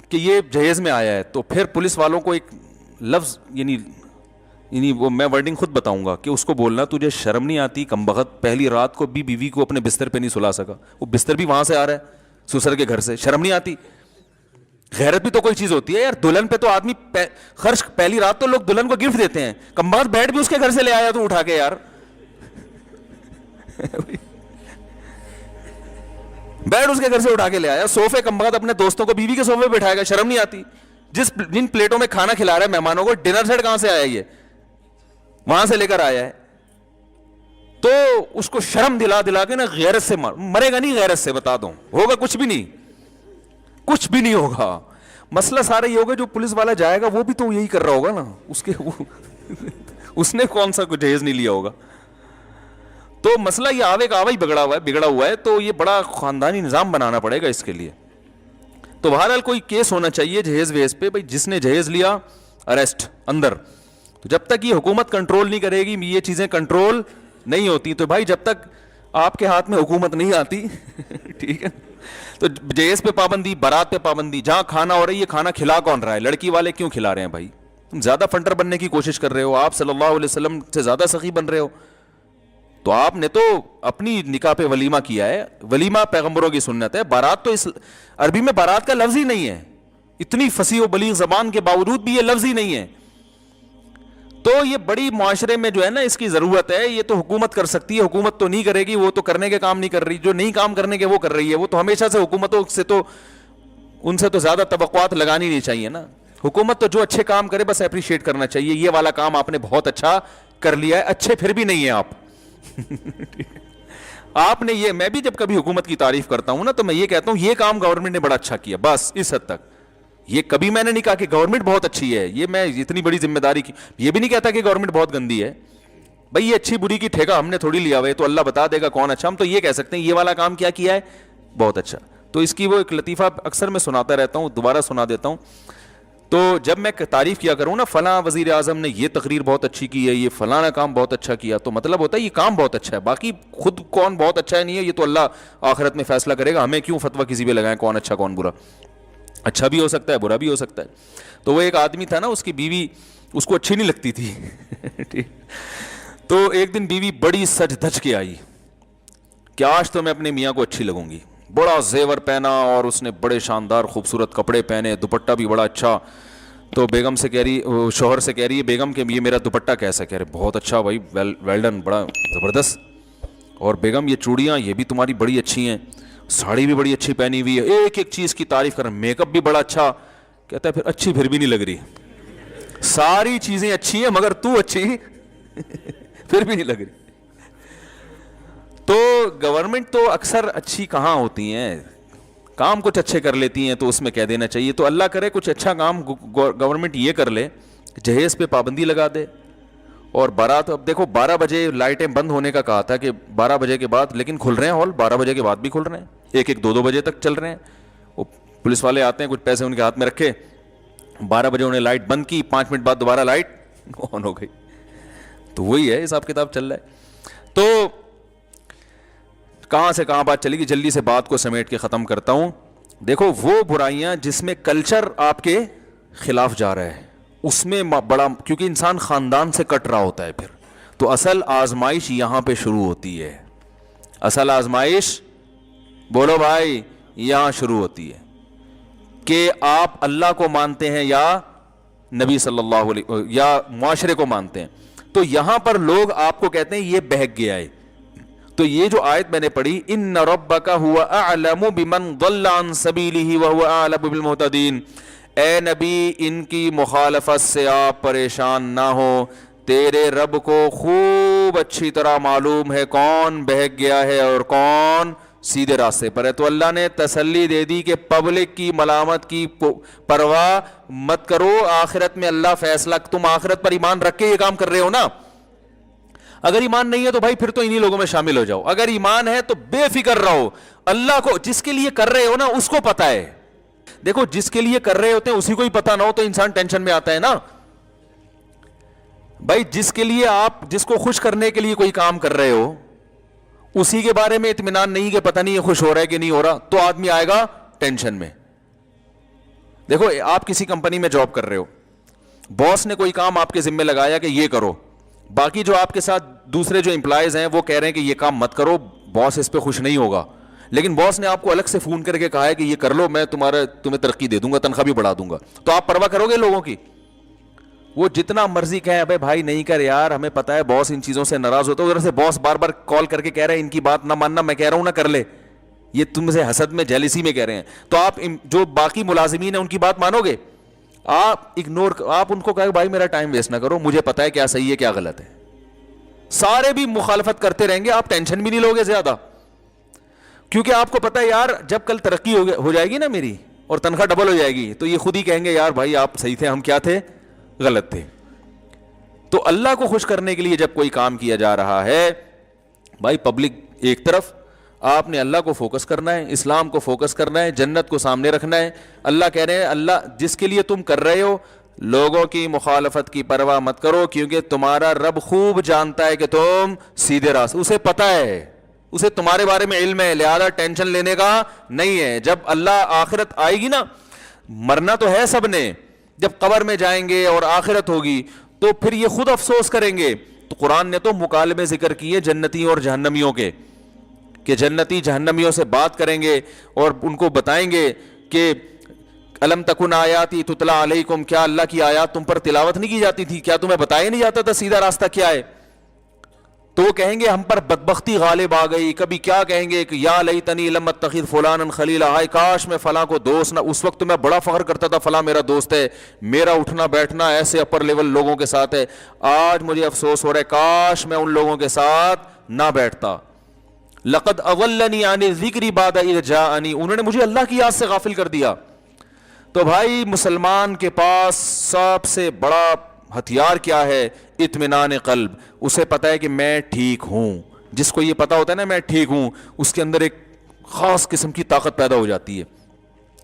کہ یہ جہیز میں آیا ہے تو پھر پولیس والوں کو ایک لفظ یعنی وہ میں ورڈنگ خود بتاؤں گا کہ اس کو بولنا تجھے شرم نہیں آتی کمبخت، پہلی رات کو بھی بیوی کو اپنے بستر پہ نہیں سلا سکا. وہ بستر بھی وہاں سے آ رہا ہے سسر کے گھر سے. شرم نہیں آتی؟ غیرت بھی تو کوئی چیز ہوتی ہے یار. دلہن پہ تو آدمی خرچ پہلی رات تو لوگ دلہن کو گفٹ دیتے ہیں. کمبخت بیڈ بھی اس کے گھر سے لے آیا تو اٹھا کے یار. بیڈ اس کے گھر سے اٹھا کے لے آیا. صوفے کمبخت اپنے دوستوں کو بیوی کے صوفے پہ بٹھائے گا. شرم نہیں آتی؟ جن پلیٹوں میں کھانا کھلا رہا ہے مہمانوں کو، ڈنر سیٹ کہاں سے آیا؟ یہ وہاں سے لے کر آیا ہے. تو اس کو شرم دلا کے نا غیرت سے مرے گا نہیں. غیرت سے بتا دوں ہوگا کچھ بھی نہیں، کچھ بھی نہیں ہوگا. مسئلہ سارا یہ ہوگا جو پولیس والا جائے گا وہ بھی تو یہی کر رہا ہوگا نا. اس نے کون سا کوئی جہیز نہیں لیا ہوگا. تو مسئلہ یہ آوے کا آوا ہی بگڑا ہوا ہے. تو یہ بڑا خاندانی نظام بنانا پڑے گا اس کے لیے. تو بہرحال کوئی کیس ہونا چاہیے جہیز ویز پہ. بھائی جس نے جہیز لیا اریسٹ اندر. تو جب تک یہ حکومت کنٹرول نہیں کرے گی یہ چیزیں کنٹرول نہیں ہوتی. تو بھائی جب تک آپ کے ہاتھ میں حکومت نہیں آتی ٹھیک ہے. تو جہیز پہ پابندی، بارات پہ پابندی. جہاں کھانا ہو رہا ہے یہ کھانا کھلا کون رہا ہے؟ لڑکی والے کیوں کھلا رہے ہیں بھائی؟ تم زیادہ فنٹر بننے کی کوشش کر رہے ہو. آپ صلی اللہ علیہ وسلم سے زیادہ سخی بن رہے ہو. تو آپ نے تو اپنی نکاح پہ ولیمہ کیا ہے. ولیمہ پیغمبروں کی سنت ہے. بارات تو اس عربی میں بارات کا لفظ ہی نہیں ہے. اتنی فصیح و بلیغ زبان کے باوجود بھی یہ لفظ ہی نہیں ہے. تو یہ بڑی معاشرے میں جو ہے نا اس کی ضرورت ہے. یہ تو حکومت کر سکتی ہے. حکومت تو نہیں کرے گی. وہ تو کرنے کے کام نہیں کر رہی. جو نہیں کام کرنے کے وہ کر رہی ہے. وہ تو ہمیشہ سے حکومتوں سے تو ان سے تو زیادہ توقعات لگانی نہیں چاہیے نا. حکومت تو جو اچھے کام کرے بس اپریشیٹ کرنا چاہیے, یہ والا کام آپ نے بہت اچھا کر لیا ہے, اچھے پھر بھی نہیں ہیں آپ. آپ نے یہ, میں بھی جب کبھی حکومت کی تعریف کرتا ہوں نا تو میں یہ کہتا ہوں یہ کام گورنمنٹ نے بڑا اچھا کیا, بس اس حد تک. یہ کبھی میں نے نہیں کہا کہ گورنمنٹ بہت اچھی ہے, یہ میں اتنی بڑی ذمہ داری کی, یہ بھی نہیں کہتا کہ گورنمنٹ بہت گندی ہے. بھائی یہ اچھی بری کی ٹھیکہ ہم نے تھوڑی لیا ہوا ہے, تو اللہ بتا دے گا کون اچھا. ہم تو یہ کہہ سکتے ہیں یہ والا کام کیا ہے, بہت اچھا. تو اس کی وہ ایک لطیفہ اکثر میں سناتا رہتا ہوں, دوبارہ سنا دیتا ہوں. تو جب میں تعریف کیا کروں نا فلاں وزیر اعظم نے یہ تقریر بہت اچھی کی ہے, یہ فلانا کام بہت اچھا کیا, تو مطلب ہوتا ہے یہ کام بہت اچھا ہے. باقی خود کون بہت اچھا ہے نہیں ہے یہ تو اللہ آخرت میں فیصلہ کرے گا, ہمیں کیوں فتویٰ کسی پہ لگائیں کون اچھا کون برا. اچھا بھی ہو سکتا ہے برا بھی ہو سکتا ہے. تو وہ ایک آدمی تھا نا, اس کی بیوی اس کو اچھی نہیں لگتی تھی. تو ایک دن بیوی بڑی سج دھج کے آئی کہ آج تو میں اپنے میاں کو اچھی لگوں گی. بڑا زیور پہنا اور اس نے بڑے شاندار خوبصورت کپڑے پہنے, دوپٹہ بھی بڑا اچھا. تو بیگم سے کہہ رہی, شوہر سے کہہ رہی ہے بیگم کہ یہ میرا دوپٹہ کیسا, کہہ رہے بہت اچھا بھائی, ویل ڈن, بڑا زبردست. اور بیگم یہ چوڑیاں یہ بھی تمہاری بڑی اچھی ہیں, ساڑی بھی بڑی اچھی پہنی ہوئی ہے, ایک ایک چیز کی تعریف کر, میک اپ بھی بڑا اچھا. کہتا ہے پھر اچھی پھر بھی نہیں لگ رہی, ساری چیزیں اچھی ہیں مگر تو اچھی پھر بھی نہیں لگ رہی. تو گورنمنٹ تو اکثر اچھی کہاں ہوتی ہیں, کام کچھ اچھے کر لیتی ہیں تو اس میں کہہ دینا چاہیے. تو اللہ کرے کچھ اچھا کام گورنمنٹ یہ کر لے, جہیز پہ پابندی لگا دے. اور بارات, اب دیکھو 12 بجے لائٹیں بند ہونے کا کہا تھا کہ 12 بجے کے بعد, لیکن کھل رہے ہیں ہال 12 بجے کے بعد بھی کھل رہے ہیں, 1-2 بجے تک چل رہے ہیں. وہ پولیس والے آتے ہیں, کچھ پیسے ان کے ہاتھ میں رکھے, 12 بجے انہیں لائٹ بند کی, 5 منٹ بعد دوبارہ لائٹ آن ہو گئی. تو وہی ہے حساب کتاب چل رہا ہے. تو کہاں سے کہاں بات چلے گی, جلدی سے بات کو سمیٹ کے ختم کرتا ہوں. دیکھو وہ برائیاں جس میں کلچر آپ کے خلاف جا رہا ہے اس میں بڑا, کیونکہ انسان خاندان سے کٹ رہا ہوتا ہے پھر, تو اصل آزمائش یہاں پہ شروع ہوتی ہے. اصل آزمائش بولو بھائی یہاں شروع ہوتی ہے کہ آپ اللہ کو مانتے ہیں یا نبی صلی اللہ علیہ یا معاشرے کو مانتے ہیں. تو یہاں پر لوگ آپ کو کہتے ہیں یہ بہک گیا ہے. تو یہ جو آیت میں نے پڑھی, ان ربک هو اعلم بمن ضل عن سبیلہ وهو اعلم بالمہتدین, اے نبی ان کی مخالفت سے آپ پریشان نہ ہو, تیرے رب کو خوب اچھی طرح معلوم ہے کون بہک گیا ہے اور کون سیدھے راستے پر ہے. تو اللہ نے تسلی دے دی کہ پبلک کی ملامت کی پرواہ مت کرو, آخرت میں اللہ فیصلہ, تم آخرت پر ایمان رکھ کے یہ کام کر رہے ہو نا. اگر ایمان نہیں ہے تو بھائی پھر تو انہی لوگوں میں شامل ہو جاؤ. اگر ایمان ہے تو بے فکر رہو, اللہ کو جس کے لیے کر رہے ہو نا اس کو پتا ہے. دیکھو جس کے لیے کر رہے ہوتے ہیں اسی کو ہی پتا نہ ہو تو انسان ٹینشن میں آتا ہے نا بھائی. جس کے لیے آپ, جس کو خوش کرنے کے لیے کوئی کام کر رہے ہو اسی کے بارے میں اطمینان نہیں کہ پتہ نہیں یہ خوش ہو رہا ہے کہ نہیں ہو رہا, تو آدمی آئے گا ٹینشن میں. دیکھو آپ کسی کمپنی میں جاب کر رہے ہو, باس نے کوئی کام آپ کے ذمہ لگایا کہ یہ کرو, باقی جو آپ کے ساتھ دوسرے جو امپلائیز ہیں وہ کہہ رہے ہیں کہ یہ کام مت کرو, باس اس پہ خوش نہیں ہوگا, لیکن باس نے آپ کو الگ سے فون کر کے کہا ہے کہ یہ کر لو, میں تمہیں ترقی دے دوں گا, تنخواہ بھی بڑھا دوں گا, تو آپ پرواہ کرو گے لوگوں کی؟ وہ جتنا مرضی کہیں ابے بھائی نہیں کر یار, ہمیں پتا ہے باس ان چیزوں سے ناراض ہوتا ہے, ادھر سے باس بار بار کال کر کے کہہ رہے ہیں ان کی بات نہ ماننا, میں کہہ رہا ہوں نہ کر لے, یہ تم سے حسد میں جیلسی میں کہہ رہے ہیں. تو آپ جو باقی ملازمین ہیں ان کی بات مانو گے؟ آپ اگنور, آپ ان کو کہو بھائی میرا ٹائم ویسٹ نہ کرو, مجھے پتا ہے کیا صحیح ہے کیا غلط ہے. سارے بھی مخالفت کرتے رہیں گے, آپ ٹینشن بھی نہیں لوگے زیادہ, کیونکہ آپ کو پتا ہے یار جب کل ترقی ہو جائے گی نا میری اور تنخواہ ڈبل ہو جائے گی تو یہ خود ہی کہیں گے یار بھائی آپ صحیح تھے, ہم کیا تھے, غلط تھے. تو اللہ کو خوش کرنے کے لیے جب کوئی کام کیا جا رہا ہے بھائی, پبلک ایک طرف, آپ نے اللہ کو فوکس کرنا ہے, اسلام کو فوکس کرنا ہے, جنت کو سامنے رکھنا ہے. اللہ کہہ رہے ہیں اللہ جس کے لیے تم کر رہے ہو لوگوں کی مخالفت کی پرواہ مت کرو, کیونکہ تمہارا رب خوب جانتا ہے کہ تم سیدھے راستے, اسے پتا ہے, اسے تمہارے بارے میں علم ہے, لہذا ٹینشن لینے کا نہیں ہے. جب اللہ آخرت آئے گی نا, مرنا تو ہے سب نے, جب قبر میں جائیں گے اور آخرت ہوگی تو پھر یہ خود افسوس کریں گے. تو قرآن نے تو مکالمے ذکر کیے جنتیوں اور جہنمیوں کے, کہ جنتی جہنمیوں سے بات کریں گے اور ان کو بتائیں گے کہ الم تکن آیاتی تتلا علیکم, کیا اللہ کی آیات تم پر تلاوت نہیں کی جاتی تھی, کیا تمہیں بتایا نہیں جاتا تھا سیدھا راستہ کیا ہے؟ تو وہ کہیں گے ہم پر بدبختی غالب آ گئی. کبھی کیا کہیں گے کہ یا لیتنی لم اتخذ فلانا خلیلا, ہائے کاش میں فلاں کو دوست نہ, اس وقت تو میں بڑا فخر کرتا تھا فلاں میرا دوست ہے, میرا اٹھنا بیٹھنا ایسے اپر لیول لوگوں کے ساتھ ہے, آج مجھے افسوس ہو رہا ہے کاش میں ان لوگوں کے ساتھ نہ بیٹھتا. لقد اضلنی عن الذکر بعد اذ جاءنی, انہوں نے مجھے اللہ کی یاد سے غافل کر دیا. تو بھائی مسلمان کے پاس سب سے بڑا ہتھیار کیا ہے؟ اطمینان قلب. اسے پتا ہے کہ میں ٹھیک ہوں. جس کو یہ پتا ہوتا ہے نا میں ٹھیک ہوں, اس کے اندر ایک خاص قسم کی طاقت پیدا ہو جاتی ہے.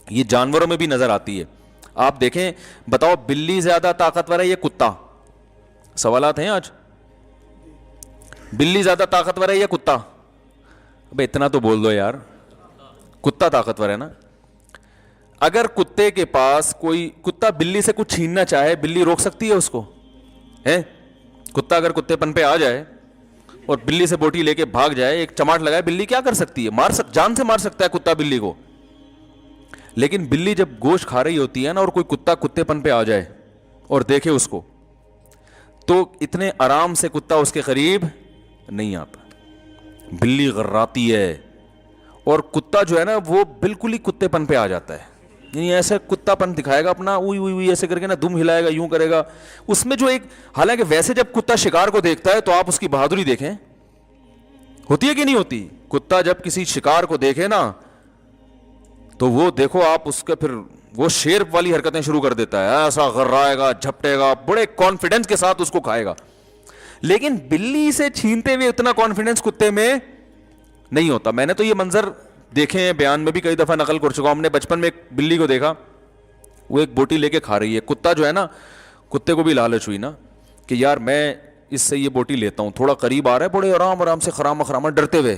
یہ جانوروں میں بھی نظر آتی ہے. آپ دیکھیں, بتاؤ بلی زیادہ طاقتور ہے یا کتا؟ سوالات ہیں آج. بلی زیادہ طاقتور ہے یا کتا؟ ابے اتنا تو بول دو یار. کتا طاقتور ہے نا. اگر کتے کے پاس کوئی کتا بلی سے کچھ چھیننا چاہے, بلی روک سکتی ہے اس کو؟ ہے کتا اگر کتے پن پہ آ جائے اور بلی سے بوٹی لے کے بھاگ جائے, ایک چماٹ لگائے, بلی کیا کر سکتی ہے؟ جان سے مار سکتا ہے کتا بلی کو. لیکن بلی جب گوشت کھا رہی ہوتی ہے نا, اور کوئی کتا کتے پن پہ آ جائے اور دیکھے اس کو, تو اتنے آرام سے کتا اس کے قریب نہیں آتا. بلی غراتی ہے, اور کتا جو ہے نا وہ بالکل ہی کتے پن پہ آ جاتا ہے. یعنی ایسے کتا پن دکھائے گا اپنا, اوئی اوئی اوئی ایسے کر کے نا, دم ہلائے گا, یوں کرے گا. اس میں جو ایک, حالانکہ ویسے جب کتا شکار کو دیکھتا ہے تو آپ اس کی بہادری دیکھیں, ہوتی ہے کہ نہیں ہوتی؟ کتا جب کسی شکار کو دیکھے نا تو وہ دیکھو آپ اس کے, پھر وہ شیر والی حرکتیں شروع کر دیتا ہے, ایسا غرائے گا, جھپٹے گا, بڑے کانفیڈنس کے ساتھ اس کو کھائے گا. لیکن بلی سے چھینتے ہوئے اتنا کانفیڈنس کتے میں نہیں ہوتا. میں نے تو یہ منظر دیکھے ہیں, بیان میں بھی کئی دفعہ نقل کر چکا ہوں. ہم نے بچپن میں ایک بلی کو دیکھا, وہ ایک بوٹی لے کے کھا رہی ہے. کتا جو ہے نا, کتے کو بھی لالچ ہوئی نا کہ یار میں اس سے یہ بوٹی لیتا ہوں. تھوڑا قریب آ رہا ہے, بڑے آرام آرام سے خراما خراما ڈرتے ہوئے,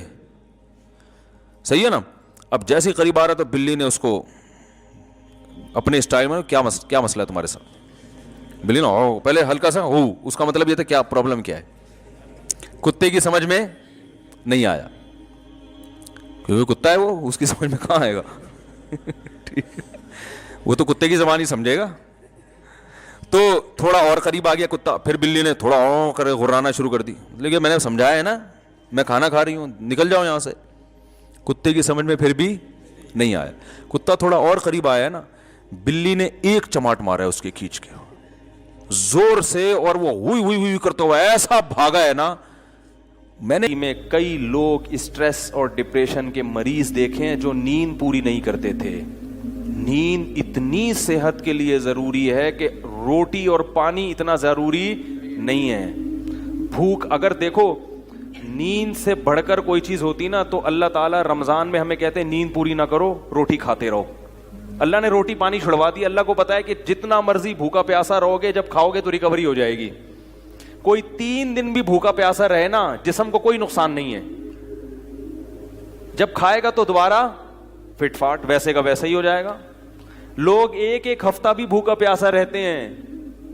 صحیح ہے نا. اب جیسے ہی قریب آ رہا تو بلی نے اس کو اپنے اسٹائل میں, کیا مسئلہ ہے تمہارے ساتھ؟ بلی نا پہلے ہلکا سا ہو, اس کا مطلب یہ تھا کیا پرابلم کیا ہے. کتے کی سمجھ میں نہیں آیا, کیونکہ کتا ہے وہ, اس کی سمجھ میں کہاں آئے گا. ٹھیک ہے, وہ تو کتے کی زبان ہی سمجھے گا. تو تھوڑا اور قریب آ گیا کتا, پھر بلی نے تھوڑا اور کرے غرانا شروع کر دی. لیکن میں نے سمجھایا ہے نا, میں کھانا کھا رہی ہوں, نکل جاؤ یہاں سے. کتے کی سمجھ میں پھر بھی نہیں آیا. کتا تھوڑا اور قریب آیا نا, بلی نے ایک چماٹ مارا ہے اس کے کھینچ کے زور سے, اور وہ ہوئی ہوئی ہوئی کرتا ہوا ایسا بھاگا ہے نا. میں نے کئی لوگ اسٹریس اور ڈپریشن کے مریض دیکھے ہیں جو نیند پوری نہیں کرتے تھے. نیند اتنی صحت کے لیے ضروری ہے کہ روٹی اور پانی اتنا ضروری نہیں ہے. بھوک, اگر دیکھو نیند سے بڑھ کر کوئی چیز ہوتی نا تو اللہ تعالیٰ رمضان میں ہمیں کہتے ہیں نیند پوری نہ کرو, روٹی کھاتے رہو. اللہ نے روٹی پانی چھڑوا دی. اللہ کو پتا ہے کہ جتنا مرضی بھوکا پیاسا رہو گے, جب کھاؤ گے تو ریکوری ہو جائے گی. کوئی 3 دن بھی بھوکا پیاسا رہے نا, جسم کو کوئی نقصان نہیں ہے. جب کھائے گا تو دوبارہ فٹ فاٹ ویسے کا ویسا ہی ہو جائے گا. لوگ ایک ہفتہ بھی بھوکا پیاسا رہتے ہیں,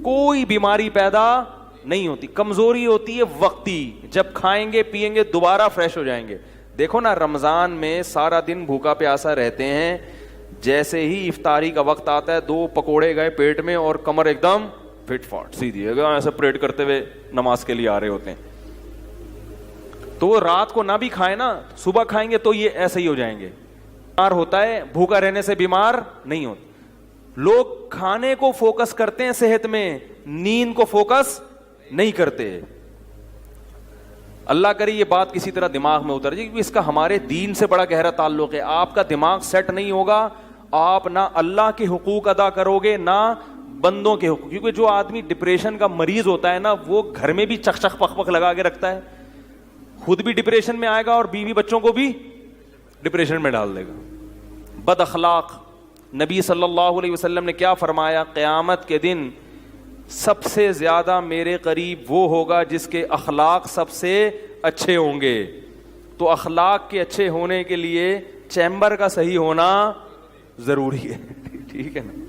کوئی بیماری پیدا نہیں ہوتی. کمزوری ہوتی ہے وقتی, جب کھائیں گے پیئیں گے دوبارہ فریش ہو جائیں گے. دیکھو نا رمضان میں سارا دن بھوکا پیاسا رہتے ہیں, جیسے ہی افطاری کا وقت آتا ہے 2 پکوڑے گئے پیٹ میں اور کمر ایک دم فٹ فاٹ سیدھی ایسے پریڈ کرتے ہوئے نماز کے لیے آ رہے ہوتے ہیں. تو وہ رات کو نہ بھی کھائیں نا, صبح کھائیں گے تو یہ ایسے ہی ہو جائیں گے. بیمار ہوتا ہے, بھوکا رہنے سے بیمار نہیں ہوتا. لوگ کھانے کو فوکس کرتے ہیں صحت میں, نیند کو فوکس نہیں کرتے. اللہ کرے یہ بات کسی طرح دماغ میں اتر جائے, کیونکہ اس کا ہمارے دین سے بڑا گہرا تعلق ہے. آپ کا دماغ سیٹ نہیں ہوگا, آپ نہ اللہ کے حقوق ادا کرو گے نہ بندوں کے حقوق. کیونکہ جو آدمی ڈپریشن کا مریض ہوتا ہے نا, وہ گھر میں بھی چک چک پک پک لگا کے رکھتا ہے, خود بھی ڈپریشن میں آئے گا اور بیوی بچوں کو بھی ڈپریشن میں ڈال دے گا. بد اخلاق, نبی صلی اللہ علیہ وسلم نے کیا فرمایا, قیامت کے دن سب سے زیادہ میرے قریب وہ ہوگا جس کے اخلاق سب سے اچھے ہوں گے. تو اخلاق کے اچھے ہونے کے لیے چیمبر کا صحیح ہونا ضروری ہے. ٹھیک ہے نا.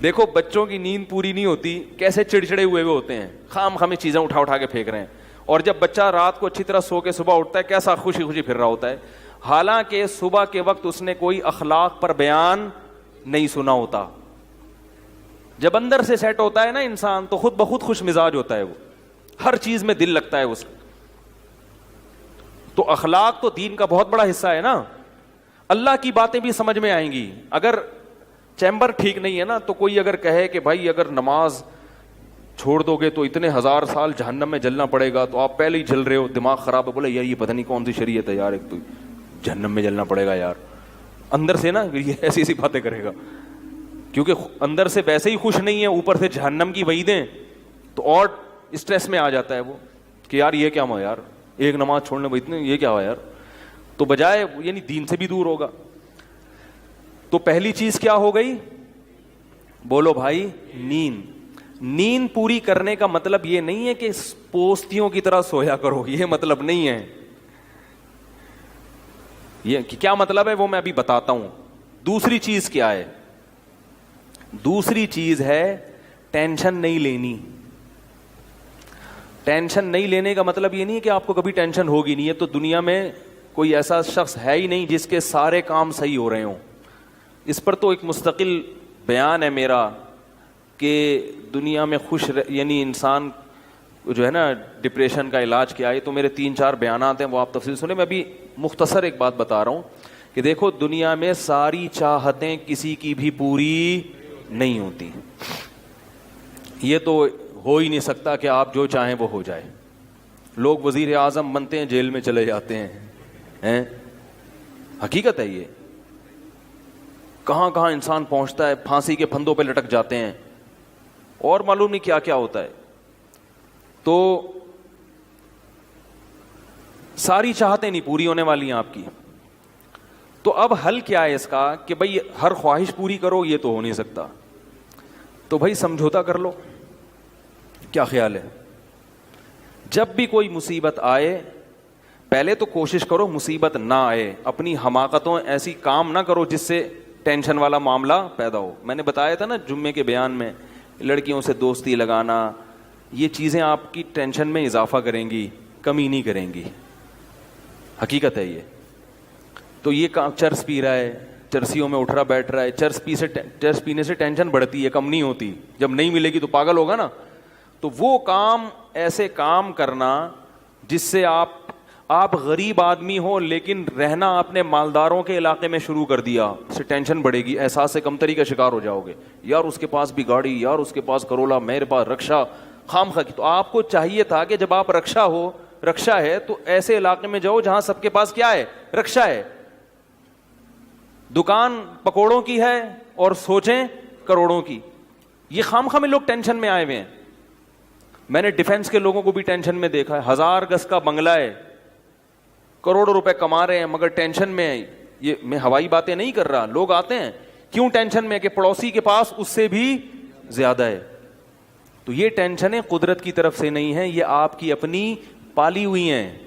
دیکھو بچوں کی نیند پوری نہیں ہوتی, کیسے چڑچڑے ہوئے ہوتے ہیں, خام خامے چیزیں اٹھا کے پھینک رہے ہیں. اور جب بچہ رات کو اچھی طرح سو کے صبح اٹھتا ہے, کیسا خوشی خوشی پھر رہا ہوتا ہے, حالانکہ صبح کے وقت اس نے کوئی اخلاق پر بیان نہیں سنا ہوتا. جب اندر سے سیٹ ہوتا ہے نا انسان, تو خود بخود خوش مزاج ہوتا ہے, وہ ہر چیز میں دل لگتا ہے اس. تو اخلاق تو دین کا بہت بڑا حصہ ہے نا. اللہ کی باتیں بھی سمجھ میں آئیں گی. اگر چیمبر ٹھیک نہیں ہے نا, تو کوئی اگر کہے کہ بھائی اگر نماز چھوڑ دو گے تو اتنے 1000 سال جہنم میں جلنا پڑے گا, تو آپ پہلے ہی جل رہے ہو, دماغ خراب ہے, بولے یار یہ پتہ نہیں کون سی شریعت ہے یار, ایک تو جہنم میں جلنا پڑے گا یار, اندر سے نا یہ ایسی ایسی باتیں کرے گا, کیونکہ اندر سے ویسے ہی خوش نہیں ہے, اوپر سے جہنم کی وعیدیں, تو اور اسٹریس میں آ جاتا ہے وہ کہ یار یہ کیا ہوا یار, ایک نماز چھوڑنے میں اتنے یہ کیا ہوا یار. تو بجائے یعنی دین سے بھی دور ہوگا. تو پہلی چیز کیا ہو گئی, بولو بھائی, نیند. نیند پوری کرنے کا مطلب یہ نہیں ہے کہ پوستیوں کی طرح سویا کرو, یہ مطلب نہیں ہے. یہ کیا مطلب ہے وہ میں ابھی بتاتا ہوں. دوسری چیز کیا ہے, دوسری چیز ہے ٹینشن نہیں لینی. ٹینشن نہیں لینے کا مطلب یہ نہیں ہے کہ آپ کو کبھی ٹینشن ہوگی نہیں. ہے تو دنیا میں کوئی ایسا شخص ہے ہی نہیں جس کے سارے کام صحیح ہو رہے ہوں. اس پر تو ایک مستقل بیان ہے میرا کہ دنیا میں یعنی انسان جو ہے نا ڈپریشن کا علاج کیا ہے, تو میرے 3-4 بیانات ہیں, وہ آپ تفصیل سنیں. میں ابھی مختصر ایک بات بتا رہا ہوں کہ دیکھو دنیا میں ساری چاہتیں کسی کی بھی پوری نہیں ہوتی. یہ تو ہو ہی نہیں سکتا کہ آپ جو چاہیں وہ ہو جائے. لوگ وزیر اعظم بنتے ہیں, جیل میں چلے جاتے ہیں, حقیقت ہے یہ. کہاں کہاں انسان پہنچتا ہے, پھانسی کے پھندوں پہ لٹک جاتے ہیں, اور معلوم نہیں کیا کیا ہوتا ہے. تو ساری چاہتیں نہیں پوری ہونے والی ہیں آپ کی. تو اب حل کیا ہے اس کا کہ بھائی ہر خواہش پوری کرو, یہ تو ہو نہیں سکتا. تو بھائی سمجھوتا کر لو. کیا خیال ہے, جب بھی کوئی مصیبت آئے پہلے تو کوشش کرو مصیبت نہ آئے. اپنی حماقتوں ایسی کام نہ کرو جس سے ٹینشن والا معاملہ پیدا ہو. میں نے بتایا تھا نا جمعے کے بیان میں, لڑکیوں سے دوستی لگانا, یہ چیزیں آپ کی ٹینشن میں اضافہ کریں گی, کمی نہیں کریں گی. حقیقت ہے یہ. تو یہ چرس پی رہا ہے, چرسیوں میں اٹھ رہا بیٹھ رہا ہے, چرس پینے سے ٹینشن بڑھتی ہے, کم نہیں ہوتی. جب نہیں ملے گی تو پاگل ہوگا نا. تو وہ کام, ایسے کام کرنا جس سے آپ غریب آدمی ہو لیکن رہنا آپ نے مالداروں کے علاقے میں شروع کر دیا, اس سے ٹینشن بڑھے گی, احساس کمتری کا شکار ہو جاؤ گے. یار اس کے پاس بھی گاڑی, یار اس کے پاس کرولا, میرے پاس رکشا, خام خا کی. تو آپ کو چاہیے تھا کہ جب آپ رکشا ہے تو ایسے علاقے میں جاؤ جہاں سب کے پاس کیا ہے, رکشا ہے. دکان پکوڑوں کی ہے اور سوچیں کروڑوں کی. یہ خام خا میں لوگ ٹینشن میں آئے ہوئے ہیں. میں نے ڈیفنس کے لوگوں کو بھی ٹینشن میں دیکھا ہے. 1000 گز کا بنگلہ ہے, کروڑوں روپے کما رہے ہیں, مگر ٹینشن میں ہے. یہ میں ہوائی باتیں نہیں کر رہا. لوگ آتے ہیں کیوں ٹینشن میں کہ پڑوسی کے پاس اس سے بھی زیادہ ہے. تو یہ ٹینشنیں قدرت کی طرف سے نہیں ہیں, یہ آپ کی اپنی پالی ہوئی ہیں.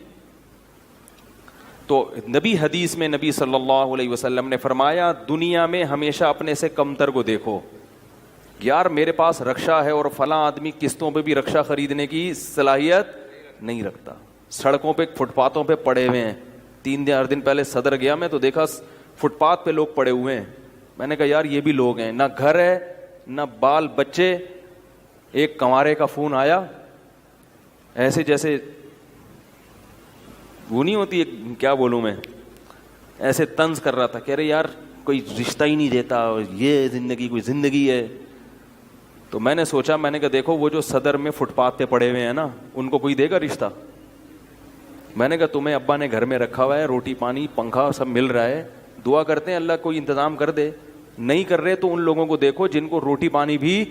تو نبی حدیث میں نبی صلی اللہ علیہ وسلم نے فرمایا دنیا میں ہمیشہ اپنے سے کمتر کو دیکھو. یار میرے پاس رکشا ہے اور فلاں آدمی قسطوں پہ بھی رکشا خریدنے کی صلاحیت نہیں رکھتا. سڑکوں پہ فٹ پاتھوں پہ پڑے ہوئے ہیں. 3-4 دن پہلے صدر گیا میں تو دیکھا فٹ پاتھ پہ لوگ پڑے ہوئے ہیں. میں نے کہا یار یہ بھی لوگ ہیں, نہ گھر ہے نہ بال بچے. ایک کنوارے کا فون آیا, ایسے جیسے وہ نہیں ہوتی, کیا بولوں میں, ایسے طنز کر رہا تھا. کہہ رہے یار کوئی رشتہ ہی نہیں دیتا, یہ زندگی کوئی زندگی ہے. تو میں نے سوچا, میں نے کہا دیکھو وہ جو صدر میں فٹ پاتھ پہ پڑے ہوئے ہیں نا, ان کو کوئی دے گا رشتہ؟ میں نے کہا تمہیں ابا نے گھر میں رکھا ہوا ہے, روٹی پانی پنکھا سب مل رہا ہے, دعا کرتے ہیں اللہ کوئی انتظام کر دے. نہیں کر رہے تو ان لوگوں کو دیکھو جن کو روٹی پانی بھی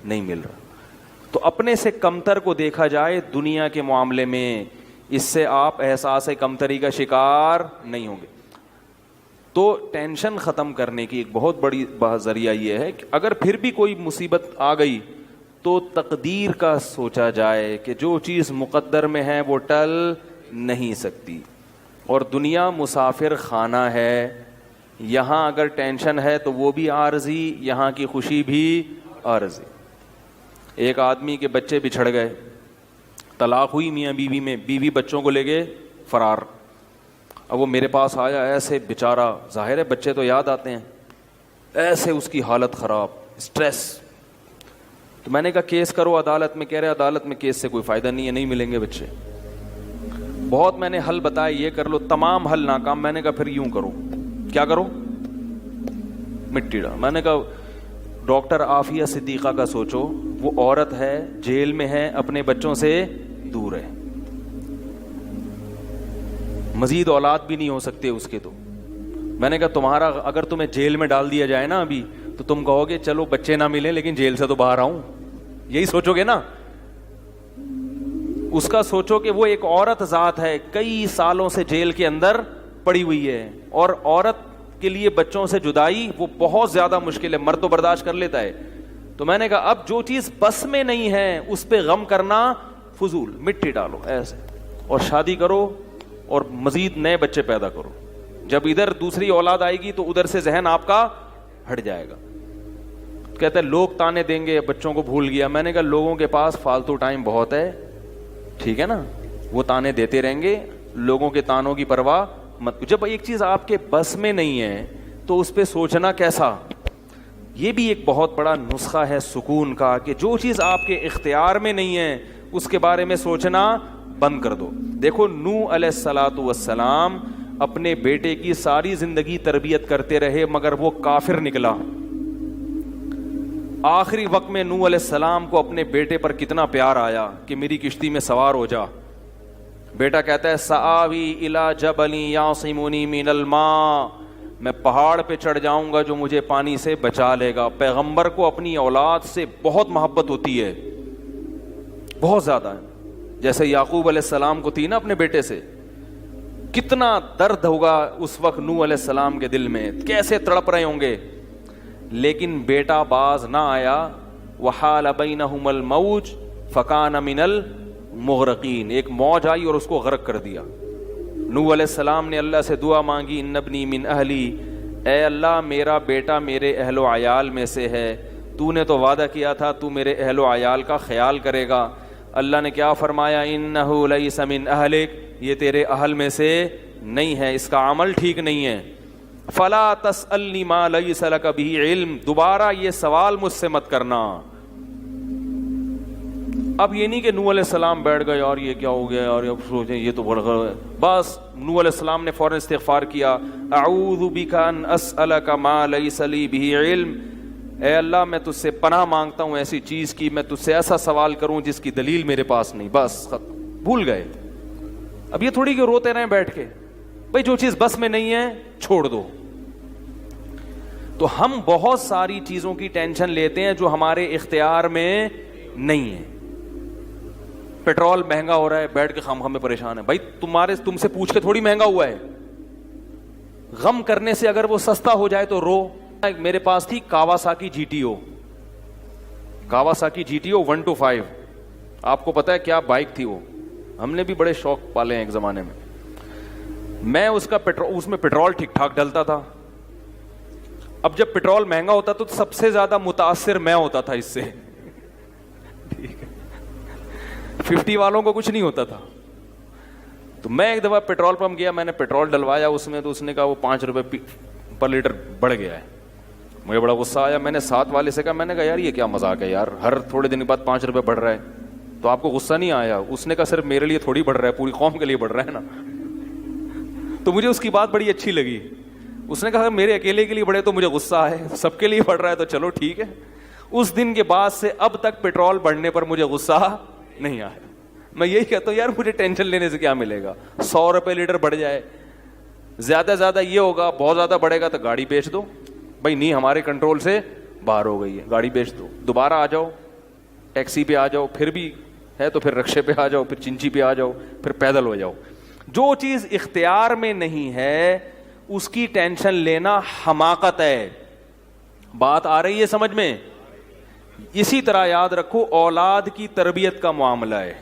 نہیں مل رہا. تو اپنے سے کمتر کو دیکھا جائے دنیا کے معاملے میں, اس سے آپ احساس کمتری کا شکار نہیں ہوں گے. تو ٹینشن ختم کرنے کی ایک بہت بڑی ذریعہ یہ ہے کہ اگر پھر بھی کوئی مصیبت آ گئی تو تقدیر کا سوچا جائے کہ جو چیز مقدر میں ہے وہ ٹل نہیں سکتی. اور دنیا مسافر خانہ ہے, یہاں اگر ٹینشن ہے تو وہ بھی عارضی, یہاں کی خوشی بھی عارضی. ایک آدمی کے بچے بچھڑ گئے, طلاق ہوئی میاں بیوی میں, بیوی بچوں کو لے گئے فرار. اب وہ میرے پاس آیا, ایسے بیچارہ, ظاہر ہے بچے تو یاد آتے ہیں, ایسے اس کی حالت خراب, سٹریس. تو میں نے کہا کیس کرو عدالت میں. کہہ رہے عدالت میں کیس سے کوئی فائدہ نہیں ہے, نہیں ملیں گے بچے. بہت میں نے حل بتایا, یہ کر لو, تمام حل ناکام. میں نے کہا پھر یوں کرو. کیا کرو؟ مٹی ڈال. میں نے کہا ڈاکٹر عافیہ صدیقہ کا سوچو, وہ عورت ہے, جیل میں ہے, اپنے بچوں سے دور ہے, مزید اولاد بھی نہیں ہو سکتے اس کے. تو میں نے کہا تمہارا اگر تمہیں جیل میں ڈال دیا جائے نا ابھی, تو تم کہو گے چلو بچے نہ ملیں لیکن جیل سے تو باہر آؤں, یہی سوچو گے نا. اس کا سوچو کہ وہ ایک عورت ذات ہے, کئی سالوں سے جیل کے اندر پڑی ہوئی ہے, اور عورت کے لیے بچوں سے جدائی وہ بہت زیادہ مشکل ہے. مرد تو برداشت کر لیتا ہے. تو میں نے کہا اب جو چیز بس میں نہیں ہے اس پہ غم کرنا فضول, مٹی ڈالو ایسے اور شادی کرو اور مزید نئے بچے پیدا کرو. جب ادھر دوسری اولاد آئے گی تو ادھر سے ذہن آپ کا ہٹ جائے گا. کہتے ہیں لوگ تانے دیں گے, بچوں کو بھول گیا. میں نے کہا لوگوں کے پاس فالتو ٹائم بہت ہے, ٹھیک ہے نا, وہ تانے دیتے رہیں گے, لوگوں کے تانوں کی پرواہ مت. جب ایک چیز آپ کے بس میں نہیں ہے تو اس پہ سوچنا کیسا. یہ بھی ایک بہت بڑا نسخہ ہے سکون کا, کہ جو چیز آپ کے اختیار میں نہیں ہے اس کے بارے میں سوچنا بند کر دو. دیکھو نوح علیہ الصلوۃ والسلام اپنے بیٹے کی ساری زندگی تربیت کرتے رہے مگر وہ کافر نکلا. آخری وقت میں نوح علیہ السلام کو اپنے بیٹے پر کتنا پیار آیا کہ میری کشتی میں سوار ہو جا. بیٹا کہتا ہے سآوی الی جبل یعصمنی من الماء, میں پہاڑ پہ چڑھ جاؤں گا جو مجھے پانی سے بچا لے گا. پیغمبر کو اپنی اولاد سے بہت محبت ہوتی ہے, بہت زیادہ ہے. جیسے یعقوب علیہ السلام کو تھی نا اپنے بیٹے سے. کتنا درد ہوگا اس وقت نوح علیہ السلام کے دل میں, کیسے تڑپ رہے ہوں گے. لیکن بیٹا باز نہ آیا. وحال بینہم الموج فکان من المغرقین, ایک موج آئی اور اس کو غرق کر دیا. نوح علیہ السلام نے اللہ سے دعا مانگی, ان ابنی من اہلی, اے اللہ میرا بیٹا میرے اہل و عیال میں سے ہے, تو نے تو وعدہ کیا تھا تو میرے اہل و عیال کا خیال کرے گا. اللہ نے کیا فرمایا, انہ لیس من اہلک, یہ تیرے اہل میں سے نہیں ہے, اس کا عمل ٹھیک نہیں ہے. فلا تسألنی ما لیس لک بہ علم, دوبارہ یہ سوال مجھ سے مت کرنا. اب یہ نہیں کہ نوح علیہ السلام بیٹھ گئے اور یہ کیا ہو گیا اور اب سوچیں یہ تو بڑھ گئے. بس نوح علیہ السلام نے فوراً استغفار کیا, اعوذ بک ان اسألک ما لیس لی بہ علم, اے اللہ میں تجھ سے پناہ مانگتا ہوں ایسی چیز کی, میں تجھ سے ایسا سوال کروں جس کی دلیل میرے پاس نہیں. بس بھول گئے. اب یہ تھوڑی کہ روتے رہیں بیٹھ کے, بھئی جو چیز بس میں نہیں ہے چھوڑ دو. تو ہم بہت ساری چیزوں کی ٹینشن لیتے ہیں جو ہمارے اختیار میں نہیں ہے. پیٹرول مہنگا ہو رہا ہے, بیٹھ کے خام میں پریشان ہے. بھائی تم سے پوچھ کے تھوڑی مہنگا ہوا ہے. غم کرنے سے اگر وہ سستا ہو جائے تو رو. میرے پاس تھی Kawasaki G T O, Kawasaki G T O 125. آپ کو پتا ہے کیا بائک تھی وہ, ہم نے بھی بڑے شوق پالے ہیں ایک زمانے میں. میں اس میں پیٹرول ٹھیک ٹھاک ڈلتا تھا. اب جب پیٹرول مہنگا ہوتا تو سب سے زیادہ متاثر میں ہوتا تھا اس سے. 50 والوں کو کچھ نہیں ہوتا تھا. تو میں ایک دفعہ پیٹرول پمپ گیا, میں نے پیٹرول ڈلوایا اس میں, تو اس نے کہا وہ 5 روپے پر لیٹر بڑھ گیا ہے. مجھے بڑا غصہ آیا. میں نے ساتھ والے سے کہا, میں نے کہا یار یہ کیا مذاق ہے یار, ہر تھوڑے دن کے بعد 5 روپے بڑھ رہا ہے, تو آپ کو غصہ نہیں آیا؟ اس نے کہا صرف میرے لیے تھوڑی بڑھ رہا ہے, پوری قوم کے لیے بڑھ رہا ہے نا. تو مجھے اس کی بات بڑی اچھی لگی. اس نے کہا میرے اکیلے کے لیے بڑھے تو مجھے غصہ آئے, سب کے لیے بڑھ رہا ہے تو چلو ٹھیک ہے. اس دن کے بعد سے اب تک پیٹرول بڑھنے پر مجھے غصہ نہیں آیا. میں یہی کہتا ہوں یار مجھے ٹینشن لینے سے کیا ملے گا. 100 روپے لیٹر بڑھ جائے, زیادہ سے زیادہ یہ ہوگا, بہت زیادہ بڑھے گا تو گاڑی بیچ دو. بھائی نہیں ہمارے کنٹرول سے باہر ہو گئی ہے, گاڑی بیچ دو, دوبارہ آ جاؤ, ٹیکسی پہ آ جاؤ, پھر بھی ہے تو پھر رکشے پہ آ جاؤ, پھر چنچی پہ آ جاؤ, پھر پیدل ہو جاؤ. جو چیز اختیار میں نہیں ہے اس کی ٹینشن لینا حماقت ہے. بات آ رہی ہے سمجھ میں؟ اسی طرح یاد رکھو اولاد کی تربیت کا معاملہ ہے.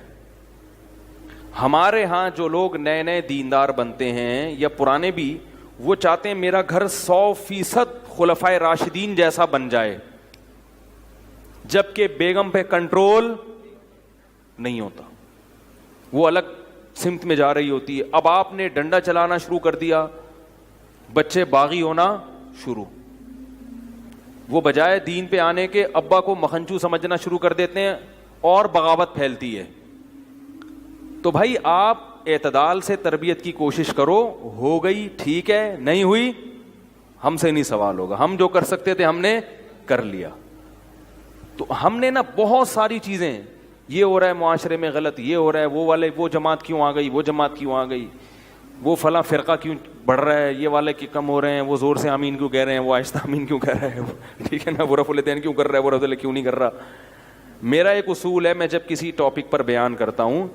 ہمارے ہاں جو لوگ نئے نئے دیندار بنتے ہیں یا پرانے بھی, وہ چاہتے ہیں میرا گھر 100% خلفائے راشدین جیسا بن جائے, جبکہ بیگم پہ کنٹرول نہیں ہوتا, وہ الگ سمت میں جا رہی ہوتی ہے. اب آپ نے ڈنڈا چلانا شروع کر دیا, بچے باغی ہونا شروع. وہ بجائے دین پہ آنے کے ابا کو مکھنچو سمجھنا شروع کر دیتے ہیں اور بغاوت پھیلتی ہے. تو بھائی آپ اعتدال سے تربیت کی کوشش کرو, ہو گئی ٹھیک ہے, نہیں ہوئی ہم سے نہیں سوال ہوگا, ہم جو کر سکتے تھے ہم نے کر لیا. تو ہم نے نا بہت ساری چیزیں, یہ ہو رہا ہے معاشرے میں غلط, یہ ہو رہا ہے, وہ والے وہ جماعت کیوں آ گئی, وہ جماعت کیوں آ گئی, وہ فلاں فرقہ کیوں بڑھ رہا ہے, یہ والے کی کم ہو رہے ہیں, وہ زور سے آمین کیوں کہہ رہے ہیں, وہ آہستہ آمین کیوں کہہ رہا ہے, ٹھیک ہے نا, وہ رفع الیدین کیوں کر رہا ہے, وہ رفع الیدین کیوں نہیں کر رہا. میرا ایک اصول ہے, میں جب کسی ٹاپک پر بیان کرتا ہوں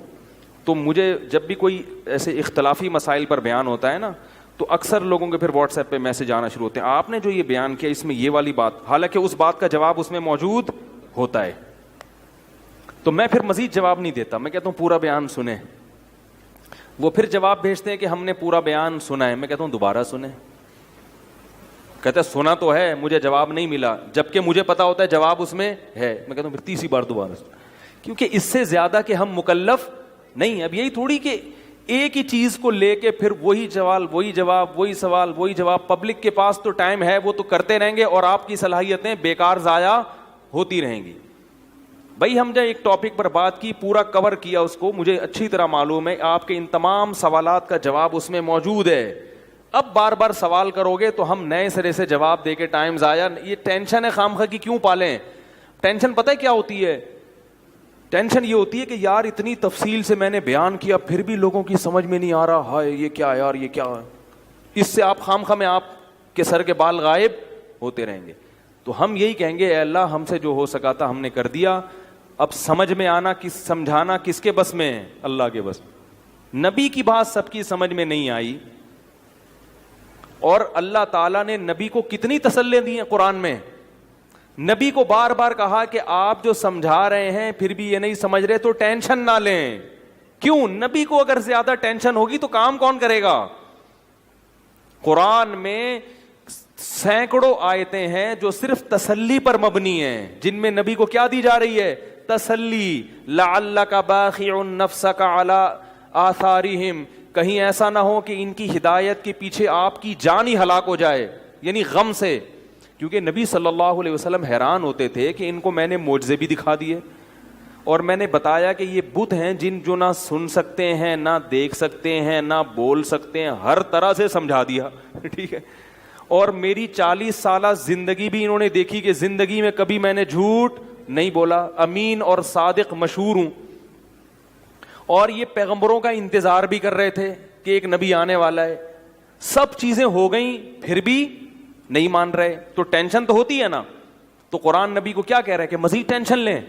تو مجھے جب بھی کوئی ایسے اختلافی مسائل پر بیان ہوتا ہے نا, تو اکثر لوگوں کے پھر واٹس ایپ پہ میسج آنا شروع ہوتے ہیں, آپ نے جو یہ بیان کیا اس میں یہ والی بات, حالانکہ اس بات کا جواب اس میں موجود ہوتا ہے. تو میں پھر مزید جواب نہیں دیتا, میں کہتا ہوں پورا بیان سنیں. وہ پھر جواب بھیجتے ہیں کہ ہم نے پورا بیان سنا ہے, میں کہتا ہوں دوبارہ سنیں. کہتا ہے سنا تو ہے, مجھے جواب نہیں ملا, جبکہ مجھے پتا ہوتا ہے جواب اس میں ہے. میں کہتا ہوں پھر تیسری بار دوبارہ سنیں, کیونکہ اس سے زیادہ کہ ہم مکلف نہیں. اب یہی تھوڑی کہ ایک ہی چیز کو لے کے پھر وہی سوال وہی جواب, وہی سوال وہی جواب. پبلک کے پاس تو ٹائم ہے, وہ تو کرتے رہیں گے اور آپ کی صلاحیتیں بیکار ضائع ہوتی رہیں گی. بھائی ہم جو ایک ٹاپک پر بات کی, پورا کور کیا اس کو, مجھے اچھی طرح معلوم ہے آپ کے ان تمام سوالات کا جواب اس میں موجود ہے. اب بار بار سوال کرو گے تو ہم نئے سرے سے جواب دے کے ٹائم ضائع, یہ ٹینشن ہے خام خواہ کی کیوں پالیں. ٹینشن پتہ ہے کیا ہوتی ہے, ٹینشن یہ ہوتی ہے کہ یار اتنی تفصیل سے میں نے بیان کیا پھر بھی لوگوں کی سمجھ میں نہیں آ رہا, ہائے یہ کیا یار, یہ کیا ہے. اس سے آپ خام خواہ میں آپ کے سر کے بال غائب ہوتے رہیں گے. تو ہم یہی کہیں گے, اے اللہ ہم سے جو ہو سکا تھا ہم نے کر دیا. اب سمجھ میں آنا سمجھانا کس کے بس میں ہے, اللہ کے بس. نبی کی بات سب کی سمجھ میں نہیں آئی, اور اللہ تعالیٰ نے نبی کو کتنی تسلی دی ہیں قرآن میں. نبی کو بار بار کہا کہ آپ جو سمجھا رہے ہیں پھر بھی یہ نہیں سمجھ رہے تو ٹینشن نہ لیں. کیوں؟ نبی کو اگر زیادہ ٹینشن ہوگی تو کام کون کرے گا. قرآن میں سینکڑوں آیتیں ہیں جو صرف تسلی پر مبنی ہیں, جن میں نبی کو کیا دی جا رہی ہے, تسلی. لعلک باخع نفسک علی آثارہم, کہیں ایسا نہ ہو کہ ان کی ہدایت کے پیچھے آپ کی جان ہی ہلاک ہو جائے, یعنی غم سے. کیونکہ نبی صلی اللہ علیہ وسلم حیران ہوتے تھے کہ ان کو میں نے معجزے بھی دکھا دیے, اور میں نے بتایا کہ یہ بت ہیں جن جو نہ سن سکتے ہیں, نہ دیکھ سکتے ہیں, نہ بول سکتے ہیں, ہر طرح سے سمجھا دیا, ٹھیک ہے. اور میری 40 سالہ زندگی بھی انہوں نے دیکھی کہ زندگی میں کبھی میں نے جھوٹ نہیں بولا, امین اور صادق مشہور ہوں. اور یہ پیغمبروں کا انتظار بھی کر رہے تھے کہ ایک نبی آنے والا ہے. سب چیزیں ہو گئیں پھر بھی نہیں مان رہے, تو ٹینشن تو ہوتی ہے نا. تو قرآن نبی کو کیا کہہ رہا ہے کہ مزید ٹینشن لیں؟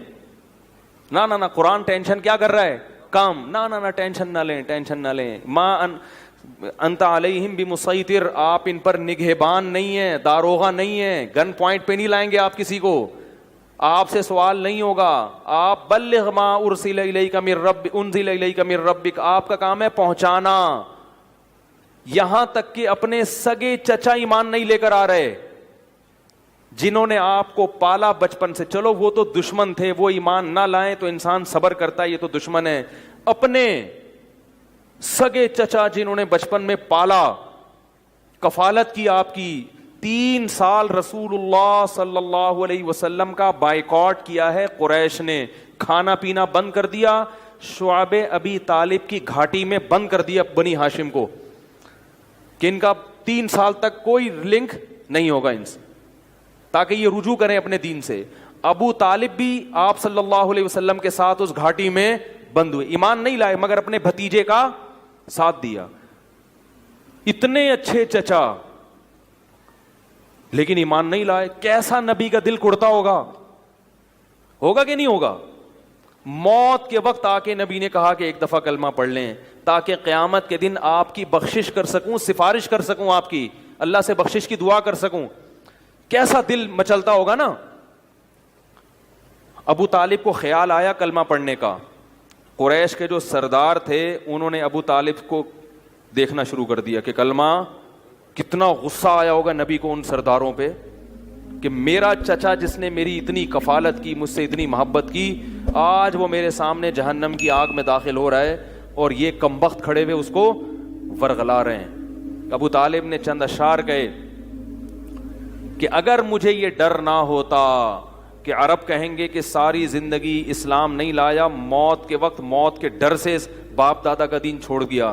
نہ قرآن ٹینشن کیا کر رہا ہے, کام. نہ ٹینشن نہ لیں, ٹینشن نہ لیں. انت علیہم بمسیطر, آپ ان پر نگہبان نہیں ہیں, داروغہ نہیں ہیں, گن پوائنٹ پہ نہیں لائیں گے آپ کسی کو, آپ سے سوال نہیں ہوگا. آپ بلغ ما ارسل الیک من ربک, آپ کا کام ہے پہنچانا. یہاں تک کہ اپنے سگے چچا ایمان نہیں لے کر آ رہے, جنہوں نے آپ کو پالا بچپن سے. چلو وہ تو دشمن تھے, وہ ایمان نہ لائیں تو انسان صبر کرتا ہے, یہ تو دشمن ہے. اپنے سگے چچا جنہوں نے بچپن میں پالا, کفالت کی آپ کی, 3 سال رسول اللہ صلی اللہ علیہ وسلم کا بائیکاٹ کیا ہے قریش نے, کھانا پینا بند کر دیا, شعب ابی طالب کی گھاٹی میں بند کر دیا بنی ہاشم کو, کہ ان کا 3 سال تک کوئی لنک نہیں ہوگا ان سے, تاکہ یہ رجوع کریں اپنے دین سے. ابو طالب بھی آپ صلی اللہ علیہ وسلم کے ساتھ اس گھاٹی میں بند ہوئے, ایمان نہیں لائے مگر اپنے بھتیجے کا ساتھ دیا. اتنے اچھے چچا لیکن ایمان نہیں لائے. کیسا نبی کا دل کڑتا ہوگا کہ نہیں ہوگا. موت کے وقت آ کے نبی نے کہا کہ ایک دفعہ کلمہ پڑھ لیں تاکہ قیامت کے دن آپ کی بخشش کر سکوں, سفارش کر سکوں, آپ کی اللہ سے بخشش کی دعا کر سکوں. کیسا دل مچلتا ہوگا نا. ابو طالب کو خیال آیا کلمہ پڑھنے کا. قریش کے جو سردار تھے انہوں نے ابو طالب کو دیکھنا شروع کر دیا کہ کلمہ, کتنا غصہ آیا ہوگا نبی کو ان سرداروں پہ کہ میرا چچا جس نے میری اتنی کفالت کی, مجھ سے اتنی محبت کی, آج وہ میرے سامنے جہنم کی آگ میں داخل ہو رہا ہے اور یہ کمبخت کھڑے ہوئے اس کو ورغلا رہے ہیں. ابو طالب نے چند اشعار کہے کہ اگر مجھے یہ ڈر نہ ہوتا کہ کہ عرب کہیں گے کہ ساری زندگی اسلام نہیں لایا، موت کے وقت موت کے ڈر سے باپ دادا کا دین چھوڑ دیا،